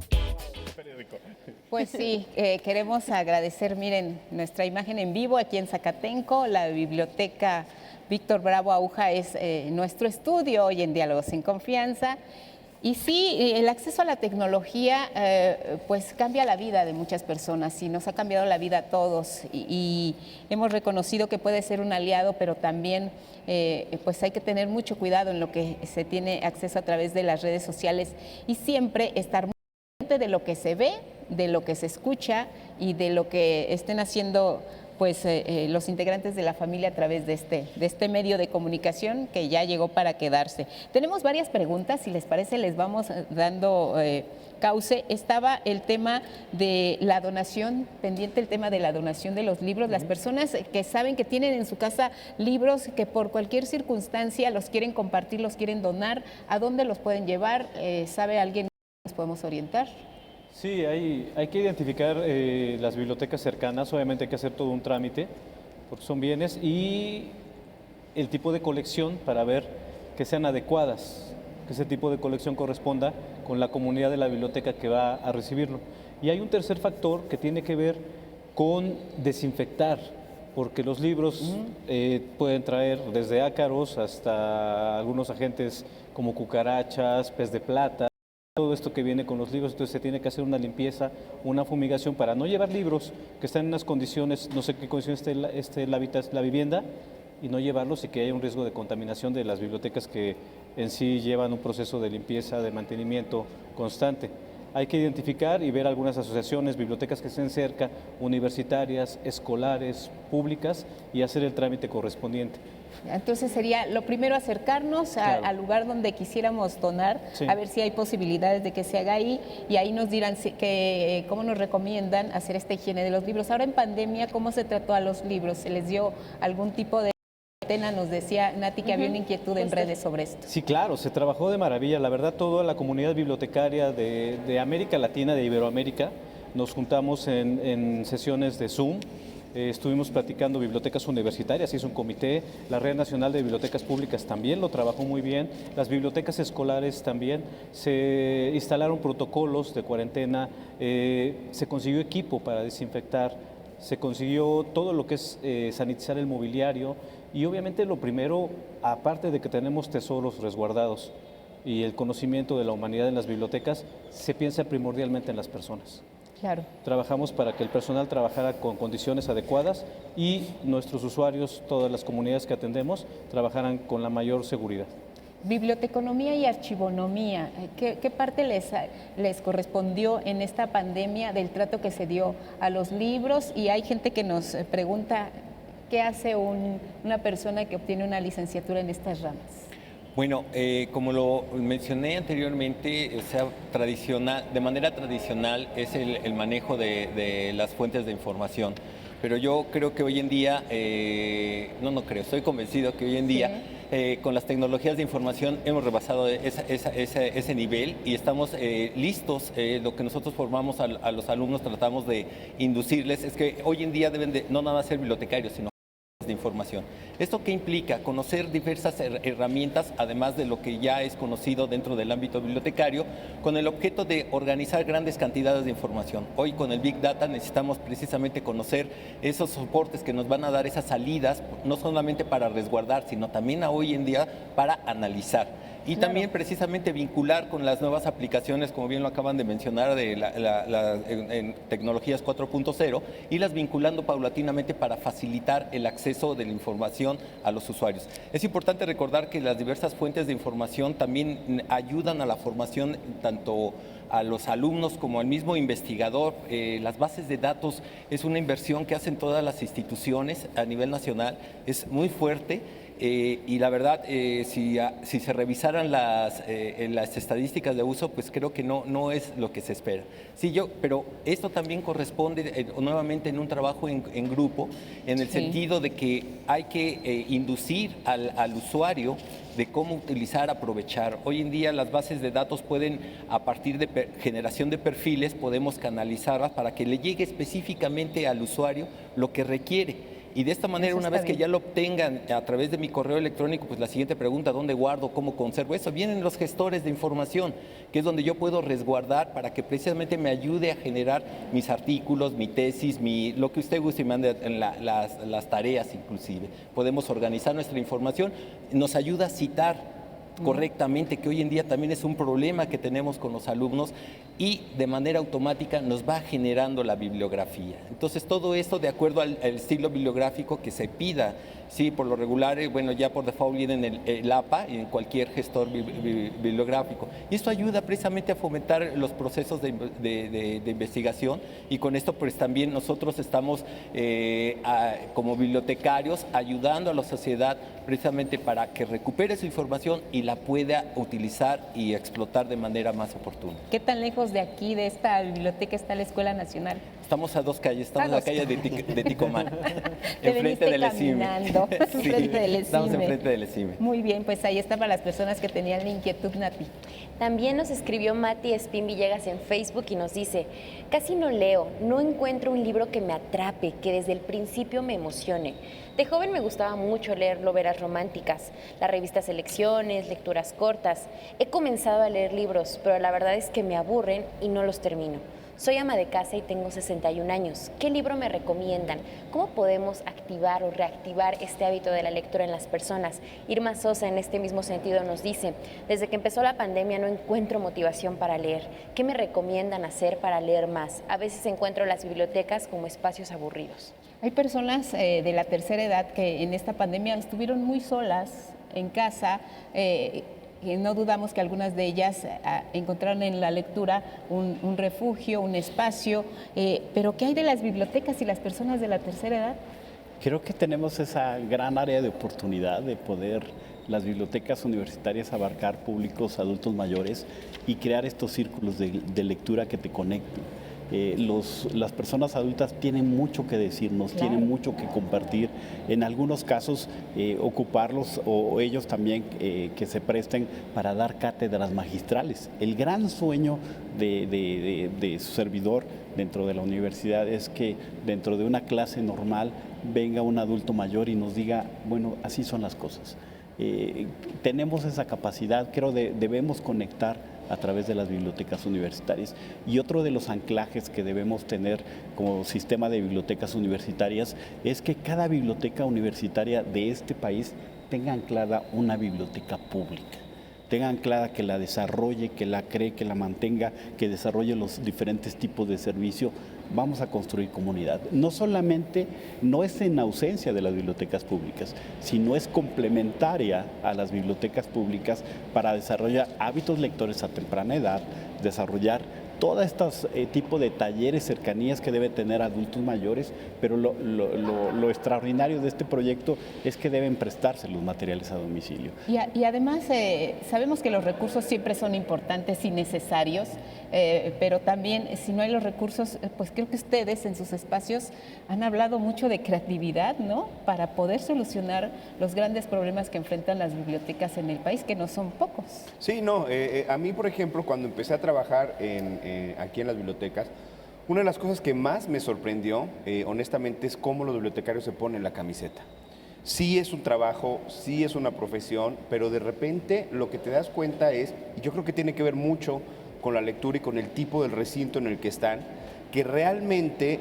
Pues sí, queremos agradecer, miren, nuestra imagen en vivo aquí en Zacatenco, la biblioteca Víctor Bravo Aúja es nuestro estudio hoy en Diálogos en Confianza. Y sí, el acceso a la tecnología pues cambia la vida de muchas personas y nos ha cambiado la vida a todos, y hemos reconocido que puede ser un aliado, pero también pues hay que tener mucho cuidado en lo que se tiene acceso a través de las redes sociales, y siempre estar muy pendiente de lo que se ve, de lo que se escucha y de lo que estén haciendo pues los integrantes de la familia a través de este medio de comunicación que ya llegó para quedarse. Tenemos varias preguntas, si les parece les vamos dando cauce. Estaba el tema de la donación, pendiente el tema de la donación de los libros. Las personas que saben que tienen en su casa libros que por cualquier circunstancia los quieren compartir, los quieren donar, ¿a dónde los pueden llevar? ¿Sabe alguien que nos podemos orientar? Sí, hay que identificar las bibliotecas cercanas, obviamente hay que hacer todo un trámite, porque son bienes, y el tipo de colección para ver que sean adecuadas, que ese tipo de colección corresponda con la comunidad de la biblioteca que va a recibirlo. Y hay un tercer factor que tiene que ver con desinfectar porque los libros pueden traer desde ácaros hasta algunos agentes como cucarachas, pez de plata, todo esto que viene con los libros. Entonces se tiene que hacer una limpieza, una fumigación para no llevar libros que están en unas condiciones, no sé qué condiciones esté la vivienda, y no llevarlos y que haya un riesgo de contaminación de las bibliotecas que en sí llevan un proceso de limpieza, de mantenimiento constante. Hay que identificar y ver algunas asociaciones, bibliotecas que estén cerca, universitarias, escolares, públicas, y hacer el trámite correspondiente. Entonces sería lo primero acercarnos al lugar donde quisiéramos donar, a ver si hay posibilidades de que se haga ahí, y ahí nos dirán cómo nos recomiendan hacer esta higiene de los libros. Ahora en pandemia, ¿cómo se trató a los libros? ¿Se les dio algún tipo de cuarentena? Nos decía Nati que había una inquietud en redes sobre esto. Sí, claro, se trabajó de maravilla. La verdad, toda la comunidad bibliotecaria de América Latina, de Iberoamérica, nos juntamos en sesiones de Zoom. Estuvimos platicando bibliotecas universitarias, hizo un comité, la Red Nacional de Bibliotecas Públicas también lo trabajó muy bien, las bibliotecas escolares también, se instalaron protocolos de cuarentena, se consiguió equipo para desinfectar, se consiguió todo lo que es sanitizar el mobiliario, y obviamente lo primero, aparte de que tenemos tesoros resguardados y el conocimiento de la humanidad en las bibliotecas, se piensa primordialmente en las personas. Claro. Trabajamos para que el personal trabajara con condiciones adecuadas y nuestros usuarios, todas las comunidades que atendemos, trabajaran con la mayor seguridad. Biblioteconomía y archivonomía, ¿qué parte les correspondió en esta pandemia del trato que se dio a los libros? Y hay gente que nos pregunta, ¿qué hace una persona que obtiene una licenciatura en estas ramas? Bueno, como lo mencioné anteriormente, de manera tradicional es el manejo de las fuentes de información. Pero yo creo que hoy en día, estoy convencido que hoy en día, con las tecnologías de información hemos rebasado ese nivel y estamos listos. Lo que nosotros formamos a los alumnos, tratamos de inducirles, es que hoy en día deben de no nada más ser bibliotecarios, sino de información. ¿Esto qué implica? Conocer diversas herramientas, además de lo que ya es conocido dentro del ámbito bibliotecario, con el objeto de organizar grandes cantidades de información. Hoy con el Big Data necesitamos precisamente conocer esos soportes que nos van a dar esas salidas, no solamente para resguardar, sino también hoy en día para analizar. Y también precisamente vincular con las nuevas aplicaciones, como bien lo acaban de mencionar, en tecnologías 4.0, y las vinculando paulatinamente para facilitar el acceso de la información a los usuarios. Es importante recordar que las diversas fuentes de información también ayudan a la formación tanto a los alumnos como al mismo investigador. Las bases de datos es una inversión que hacen todas las instituciones a nivel nacional, es muy fuerte. Y la verdad, si se revisaran las estadísticas de uso, pues creo que no es lo que se espera. Pero esto también corresponde nuevamente en un trabajo en grupo, en el sentido de que hay que inducir al usuario de cómo utilizar, aprovechar. Hoy en día las bases de datos pueden, a partir de generación de perfiles, podemos canalizarlas para que le llegue específicamente al usuario lo que requiere. Y de esta manera, una vez que ya lo obtengan a través de mi correo electrónico, pues la siguiente pregunta, ¿dónde guardo? ¿Cómo conservo eso? Vienen los gestores de información, que es donde yo puedo resguardar para que precisamente me ayude a generar mis artículos, mi tesis, lo que usted guste y mande en las tareas inclusive. Podemos organizar nuestra información, nos ayuda a citar correctamente, que hoy en día también es un problema que tenemos con los alumnos, y de manera automática nos va generando la bibliografía. Entonces todo esto de acuerdo al estilo bibliográfico que se pida. Sí, por lo regular, ya por default viene el APA y en cualquier gestor bibliográfico. Y esto ayuda precisamente a fomentar los procesos de investigación, y con esto pues también nosotros estamos como bibliotecarios ayudando a la sociedad precisamente para que recupere su información y la pueda utilizar y explotar de manera más oportuna. ¿Qué tan lejos de aquí, de esta biblioteca, está la Escuela Nacional? Estamos a 2 calles, estamos en la calle de Ticomán, enfrente del ESIME. Sí, estamos enfrente del ESIME. Muy bien, pues ahí está para las personas que tenían la inquietud, Nati. También nos escribió Mati Espín Villegas en Facebook y nos dice: casi no leo, no encuentro un libro que me atrape, que desde el principio me emocione. De joven me gustaba mucho leer novelas románticas, la revista Selecciones, lecturas cortas. He comenzado a leer libros, pero la verdad es que me aburren y no los termino. Soy ama de casa y tengo 61 años. ¿Qué libro me recomiendan? ¿Cómo podemos activar o reactivar este hábito de la lectura en las personas? Irma Sosa en este mismo sentido nos dice, desde que empezó la pandemia no encuentro motivación para leer. ¿Qué me recomiendan hacer para leer más? A veces encuentro las bibliotecas como espacios aburridos. Hay personas de la tercera edad que en esta pandemia estuvieron muy solas en casa, y no dudamos que algunas de ellas encontraron en la lectura un refugio, un espacio, pero ¿qué hay de las bibliotecas y las personas de la tercera edad? Creo que tenemos esa gran área de oportunidad de poder las bibliotecas universitarias abarcar públicos adultos mayores y crear estos círculos de lectura que te conecten. Las personas adultas tienen mucho que decirnos, claro, tienen mucho que compartir. En algunos casos, ocuparlos o ellos también que se presten para dar cátedras magistrales. El gran sueño de su servidor dentro de la universidad es que dentro de una clase normal venga un adulto mayor y nos diga, bueno, así son las cosas. Tenemos esa capacidad, creo debemos conectar a través de las bibliotecas universitarias. Y otro de los anclajes que debemos tener como sistema de bibliotecas universitarias es que cada biblioteca universitaria de este país tenga anclada una biblioteca pública. Tenga anclada que la desarrolle, que la cree, que la mantenga, que desarrolle los diferentes tipos de servicio. Vamos a construir comunidad. No solamente no es en ausencia de las bibliotecas públicas, sino es complementaria a las bibliotecas públicas para desarrollar hábitos lectores a temprana edad, desarrollar todos estos tipos de talleres, cercanías que deben tener adultos mayores, pero lo extraordinario de este proyecto es que deben prestarse los materiales a domicilio. Y además sabemos que los recursos siempre son importantes y necesarios, pero también si no hay los recursos, pues creo que ustedes en sus espacios han hablado mucho de creatividad, ¿no? Para poder solucionar los grandes problemas que enfrentan las bibliotecas en el país, que no son pocos. Sí, no, a mí, por ejemplo, cuando empecé a trabajar aquí en las bibliotecas, una de las cosas que más me sorprendió, honestamente, es cómo los bibliotecarios se ponen la camiseta. Sí es un trabajo, sí es una profesión, pero de repente lo que te das cuenta es, y yo creo que tiene que ver mucho con la lectura y con el tipo del recinto en el que están, que realmente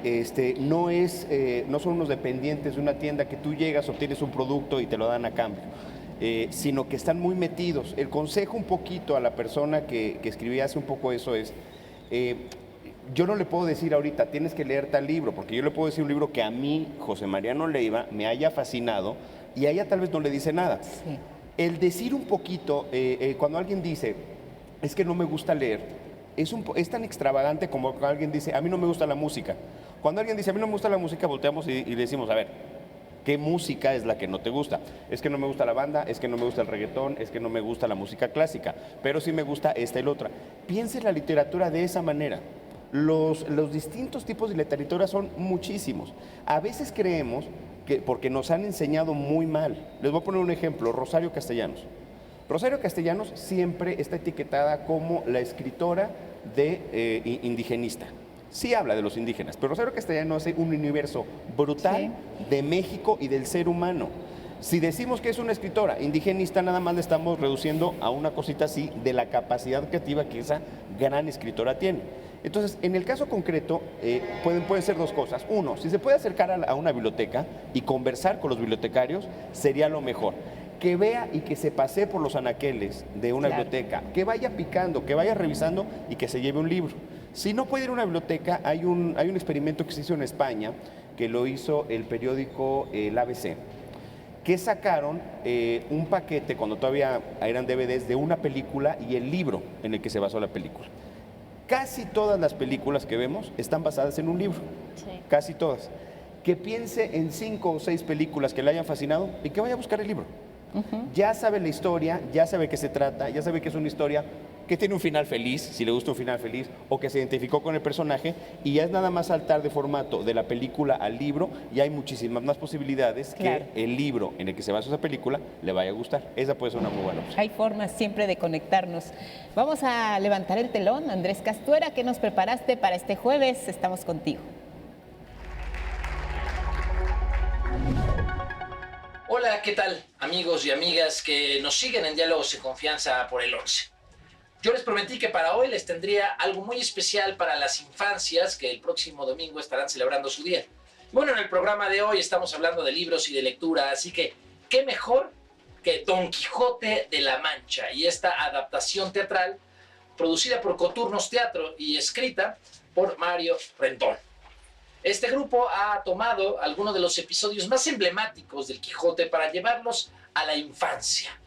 no son unos dependientes de una tienda que tú llegas, obtienes un producto y te lo dan a cambio. Sino que están muy metidos. El consejo un poquito a la persona que escribía hace un poco eso es, yo no le puedo decir ahorita, tienes que leer tal libro, porque yo le puedo decir un libro que a mí, José Mariano Leiva, me haya fascinado y a ella tal vez no le dice nada. Sí. El decir un poquito, cuando alguien dice, es que no me gusta leer, es tan extravagante como cuando alguien dice, a mí no me gusta la música. Cuando alguien dice, a mí no me gusta la música, volteamos y decimos, a ver, ¿qué música es la que no te gusta? Es que no me gusta la banda, es que no me gusta el reggaetón, es que no me gusta la música clásica, pero sí me gusta esta y la otra. Piensa en la literatura de esa manera. Los distintos tipos de literatura son muchísimos. A veces creemos que, porque nos han enseñado muy mal. Les voy a poner un ejemplo, Rosario Castellanos. Rosario Castellanos siempre está etiquetada como la escritora de indigenista. Sí habla de los indígenas, pero Rosario Castellanos hace un universo brutal de México y del ser humano. Si decimos que es una escritora indigenista, nada más le estamos reduciendo a una cosita así de la capacidad creativa que esa gran escritora tiene. Entonces, en el caso concreto, pueden ser dos cosas. Uno, si se puede acercar a una biblioteca y conversar con los bibliotecarios, sería lo mejor. Que vea y que se pase por los anaqueles de una biblioteca, que vaya picando, que vaya revisando y que se lleve un libro. Si no puede ir a una biblioteca, hay un experimento que se hizo en España, que lo hizo el periódico El ABC, que sacaron un paquete, cuando todavía eran DVDs, de una película y el libro en el que se basó la película. Casi todas las películas que vemos están basadas en un libro, casi todas. Que piense en 5 o 6 películas que le hayan fascinado y que vaya a buscar el libro. Ya sabe la historia, ya sabe qué se trata, ya sabe que es una historia que tiene un final feliz, si le gusta un final feliz, o que se identificó con el personaje, y ya es nada más saltar de formato de la película al libro, y hay muchísimas más posibilidades que el libro en el que se basa esa película le vaya a gustar. Esa puede ser una muy buena opción. Hay formas siempre de conectarnos. Vamos a levantar el telón. Andrés Castuera, ¿qué nos preparaste para este jueves? Estamos contigo. Hola, ¿qué tal, amigos y amigas que nos siguen en Diálogos y Confianza por el 11? Yo les prometí que para hoy les tendría algo muy especial para las infancias que el próximo domingo estarán celebrando su día. Bueno, en el programa de hoy estamos hablando de libros y de lectura, así que qué mejor que Don Quijote de la Mancha y esta adaptación teatral producida por Coturnos Teatro y escrita por Mario Rendón. Este grupo ha tomado algunos de los episodios más emblemáticos del Quijote para llevarlos a la infancia,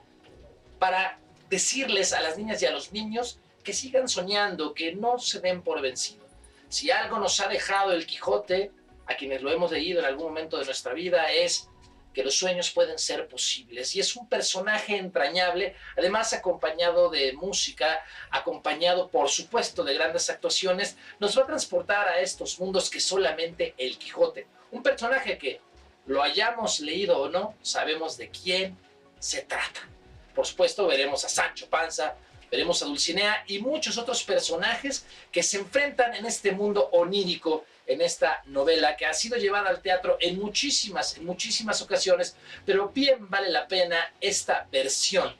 para decirles a las niñas y a los niños que sigan soñando, que no se den por vencido. Si algo nos ha dejado el Quijote, a quienes lo hemos leído en algún momento de nuestra vida, es que los sueños pueden ser posibles. Y es un personaje entrañable, además acompañado de música, acompañado por supuesto de grandes actuaciones, nos va a transportar a estos mundos que solamente el Quijote. Un personaje que, lo hayamos leído o no, sabemos de quién se trata. Por supuesto, veremos a Sancho Panza, veremos a Dulcinea y muchos otros personajes que se enfrentan en este mundo onírico, en esta novela que ha sido llevada al teatro en muchísimas ocasiones, pero bien vale la pena esta versión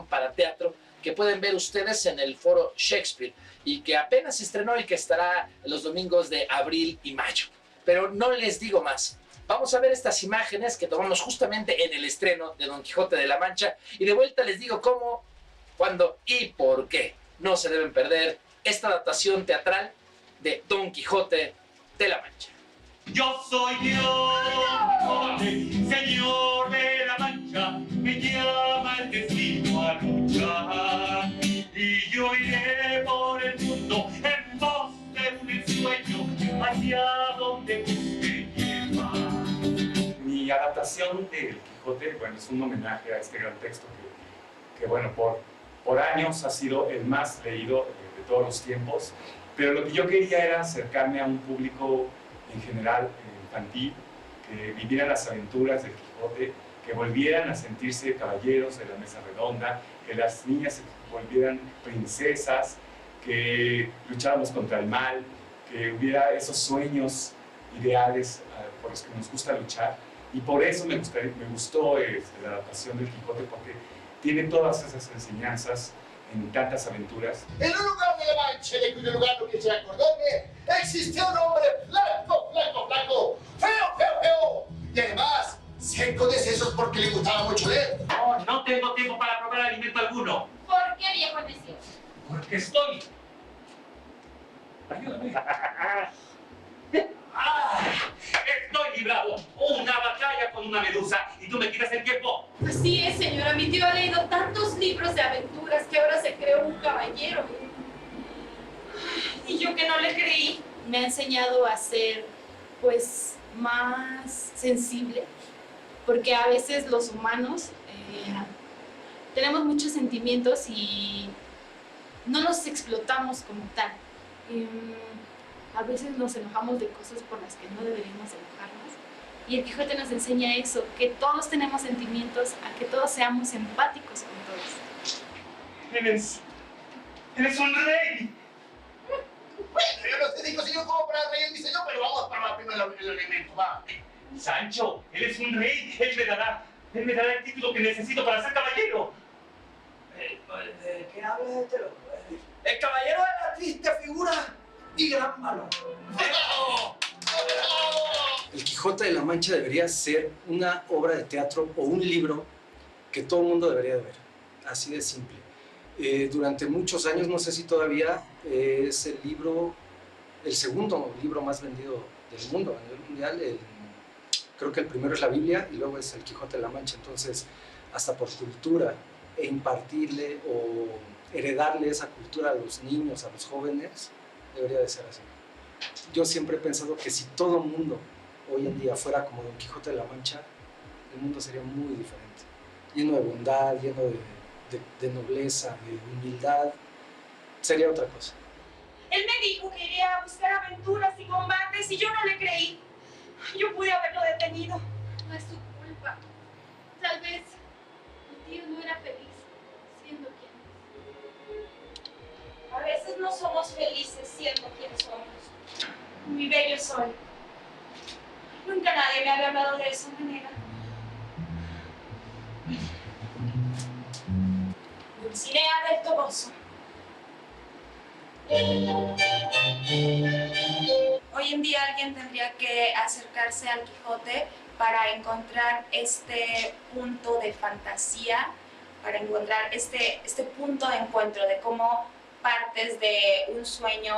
para teatro que pueden ver ustedes en el Foro Shakespeare y que apenas se estrenó y que estará los domingos de abril y mayo. Pero no les digo más. Vamos a ver estas imágenes que tomamos justamente en el estreno de Don Quijote de la Mancha y de vuelta les digo cómo, cuándo y por qué no se deben perder esta adaptación teatral de Don Quijote de la Mancha. Yo soy Quijote, señor de la Mancha, me llama el destino a luchar y yo iré por el mundo en pos de un ensueño hacia donde guste llevar. Mi adaptación del Quijote, bueno, es un homenaje a este gran texto que bueno, por años ha sido el más leído de todos los tiempos, pero lo que yo quería era acercarme a un público en general infantil, que viviera las aventuras del Quijote, que volvieran a sentirse caballeros de la mesa redonda, que las niñas se volvieran princesas, que lucháramos contra el mal, que hubiera esos sueños ideales por los que nos gusta luchar. Y por eso me gustó la adaptación del Quijote, porque tiene todas esas enseñanzas en tantas aventuras. En un lugar de la Mancha, de cuyo lugar no quise acordarme, existió un hombre flaco, feo, y además seco de sesos porque le gustaba mucho leer. No tengo tiempo para probar alimento alguno. ¿Por qué, viejo necio? Porque estoy... Ayúdame. Estoy librado. Una batalla con una medusa y tú me quitas el tiempo. Así es, señora. Mi tío ha leído tantos libros de aventuras que ahora se creó un caballero. Y yo que no le creí, me ha enseñado a ser, pues, más sensible. Porque a veces los humanos tenemos muchos sentimientos y no los explotamos como tal. A veces nos enojamos de cosas por las que no deberíamos enojarnos. Y el Quijote nos enseña eso, que todos tenemos sentimientos, a que todos seamos empáticos con todos. ¡Eres un rey! Bueno, yo no te digo, señor, cómo para rey el diseño, pero vamos para primero el elemento, va. Sancho, eres un rey. Él me dará el título que necesito para ser caballero. ¿De qué hablas este loco? El caballero de la triste figura y gran valor. El Quijote de la Mancha debería ser una obra de teatro o un libro que todo el mundo debería de ver, así de simple. Durante muchos años, no sé si todavía, es el segundo libro más vendido del mundo a nivel mundial. Creo que el primero es la Biblia y luego es el Quijote de la Mancha. Entonces, hasta por cultura e impartirle o heredarle esa cultura a los niños, a los jóvenes, debería de ser así. Yo siempre he pensado que si todo el mundo hoy en día fuera como Don Quijote de la Mancha, el mundo sería muy diferente, lleno de bondad, lleno de nobleza, de humildad, sería otra cosa. Él me dijo que iría a buscar aventuras y combates y yo no le creí. Yo pude haberlo detenido. No es su culpa. Tal vez mi tío no era feliz siendo quien es. A veces no somos felices siendo quienes somos. Mi bello sol. Nunca nadie me había hablado de esa manera. Dulcinea del Toboso. Hoy en día alguien tendría que acercarse al Quijote para encontrar este punto de fantasía, para encontrar este punto de encuentro de cómo partes de un sueño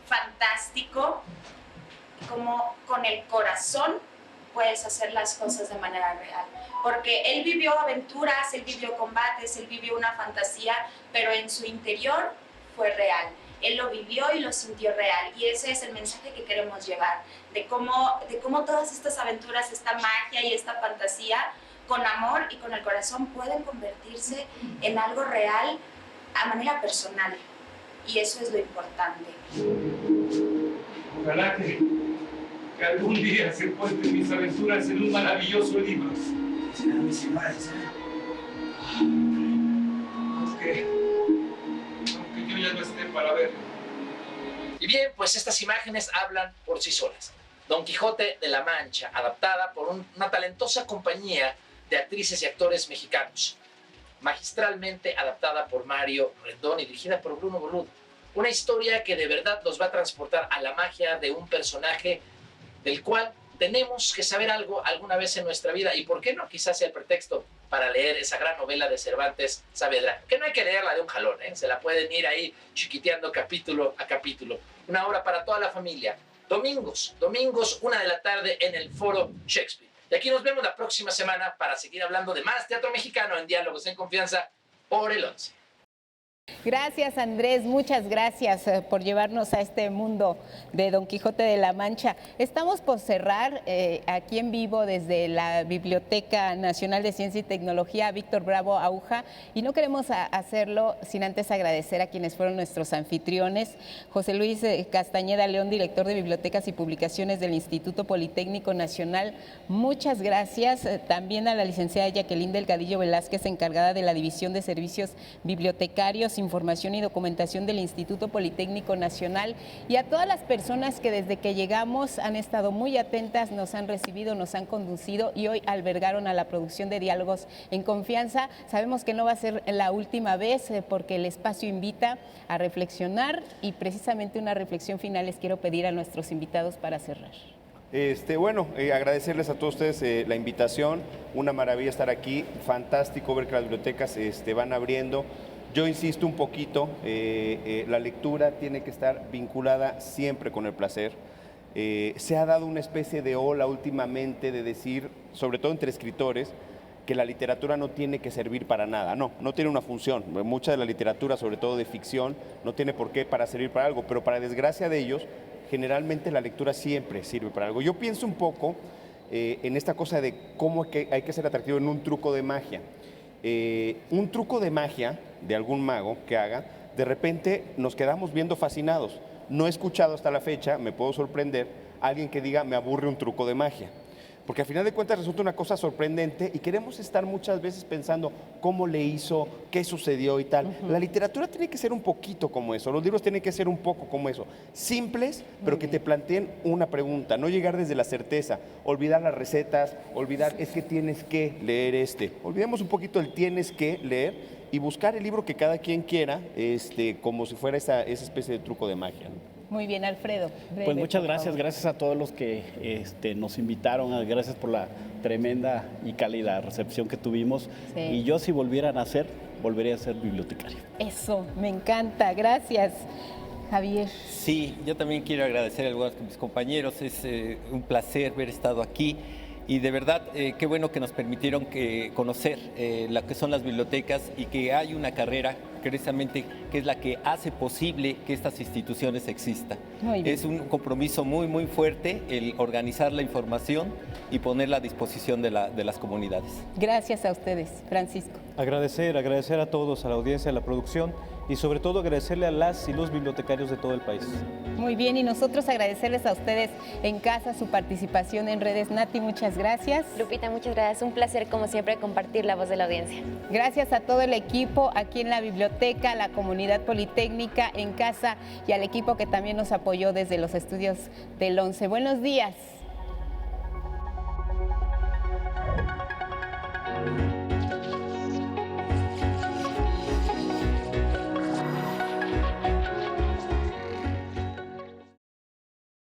fantástico, cómo con el corazón puedes hacer las cosas de manera real. Porque él vivió aventuras, él vivió combates, él vivió una fantasía, pero en su interior fue real. Él lo vivió y lo sintió real. Y ese es el mensaje que queremos llevar, de cómo todas estas aventuras, esta magia y esta fantasía, con amor y con el corazón, pueden convertirse en algo real a manera personal. Y eso es lo importante. Ojalá que algún día se encuentren mis aventuras en un maravilloso libro. Será mi señora, Aunque yo ya no esté para verlo. Y bien, pues estas imágenes hablan por sí solas. Don Quijote de la Mancha, adaptada por una talentosa compañía de actrices y actores mexicanos. Magistralmente adaptada por Mario Rendón y dirigida por Bruno Boludo. Una historia que de verdad nos va a transportar a la magia de un personaje del cual tenemos que saber algo alguna vez en nuestra vida. Y por qué no, quizás sea el pretexto para leer esa gran novela de Cervantes Saavedra. Que no hay que leerla de un jalón, ¿eh? Se la pueden ir ahí chiquiteando capítulo a capítulo. Una obra para toda la familia. Domingos, 1 de la tarde en el Foro Shakespeare. Y aquí nos vemos la próxima semana para seguir hablando de más teatro mexicano en Diálogos en Confianza por el 11. Gracias, Andrés, muchas gracias por llevarnos a este mundo de Don Quijote de la Mancha. Estamos por cerrar aquí en vivo desde la Biblioteca Nacional de Ciencia y Tecnología Víctor Bravo Aúja, y no queremos hacerlo sin antes agradecer a quienes fueron nuestros anfitriones. José Luis Castañeda León, director de Bibliotecas y Publicaciones del Instituto Politécnico Nacional, muchas gracias. También a la licenciada Jacqueline Delgadillo Velázquez, encargada de la División de Servicios Bibliotecarios, Información y Documentación del Instituto Politécnico Nacional, y a todas las personas que desde que llegamos han estado muy atentas, nos han recibido, nos han conducido y hoy albergaron a la producción de Diálogos en Confianza. Sabemos que no va a ser la última vez porque el espacio invita a reflexionar, y precisamente una reflexión final les quiero pedir a nuestros invitados para cerrar. Agradecerles a todos ustedes la invitación, una maravilla estar aquí, fantástico ver que las bibliotecas van abriendo. Yo insisto un poquito, la lectura tiene que estar vinculada siempre con el placer. Se ha dado una especie de ola últimamente de decir, sobre todo entre escritores, que la literatura no tiene que servir para nada. No tiene una función. Mucha de la literatura, sobre todo de ficción, no tiene por qué para servir para algo, pero para desgracia de ellos, generalmente la lectura siempre sirve para algo. Yo pienso un poco en esta cosa de cómo hay que ser atractivo en un truco de magia. Un truco de magia de algún mago que haga, de repente nos quedamos viendo fascinados. No he escuchado hasta la fecha, me puedo sorprender, alguien que diga me aburre un truco de magia. Porque al final de cuentas resulta una cosa sorprendente y queremos estar muchas veces pensando cómo le hizo, qué sucedió y tal. La literatura tiene que ser un poquito como eso, los libros tienen que ser un poco como eso. Simples, pero que te planteen una pregunta, no llegar desde la certeza, olvidar las recetas, olvidar es que tienes que leer Olvidemos un poquito el tienes que leer y buscar el libro que cada quien quiera, como si fuera esa especie de truco de magia, ¿no? Muy bien, Alfredo. Breve, pues muchas gracias a todos los que nos invitaron, gracias por la tremenda y cálida recepción que tuvimos. Sí. Y yo, si volviera a nacer, volvería a ser bibliotecario. Eso, me encanta, gracias. Javier. Sí, yo también quiero agradecer a algunos de mis compañeros, es un placer haber estado aquí. Y de verdad, qué bueno que nos permitieron conocer lo que son las bibliotecas y que hay una carrera precisamente que es la que hace posible que estas instituciones existan. Es un compromiso muy, muy fuerte el organizar la información y ponerla a disposición de las comunidades. Gracias a ustedes, Francisco. Agradecer a todos, a la audiencia, a la producción y sobre todo agradecerle a las y los bibliotecarios de todo el país. Muy bien, y nosotros agradecerles a ustedes en casa su participación en redes. Nati, muchas gracias. Lupita, muchas gracias. Un placer, como siempre, compartir la voz de la audiencia. Gracias a todo el equipo aquí en la biblioteca, a la comunidad politécnica en casa y al equipo que también nos apoyó desde los estudios del 11. Buenos días.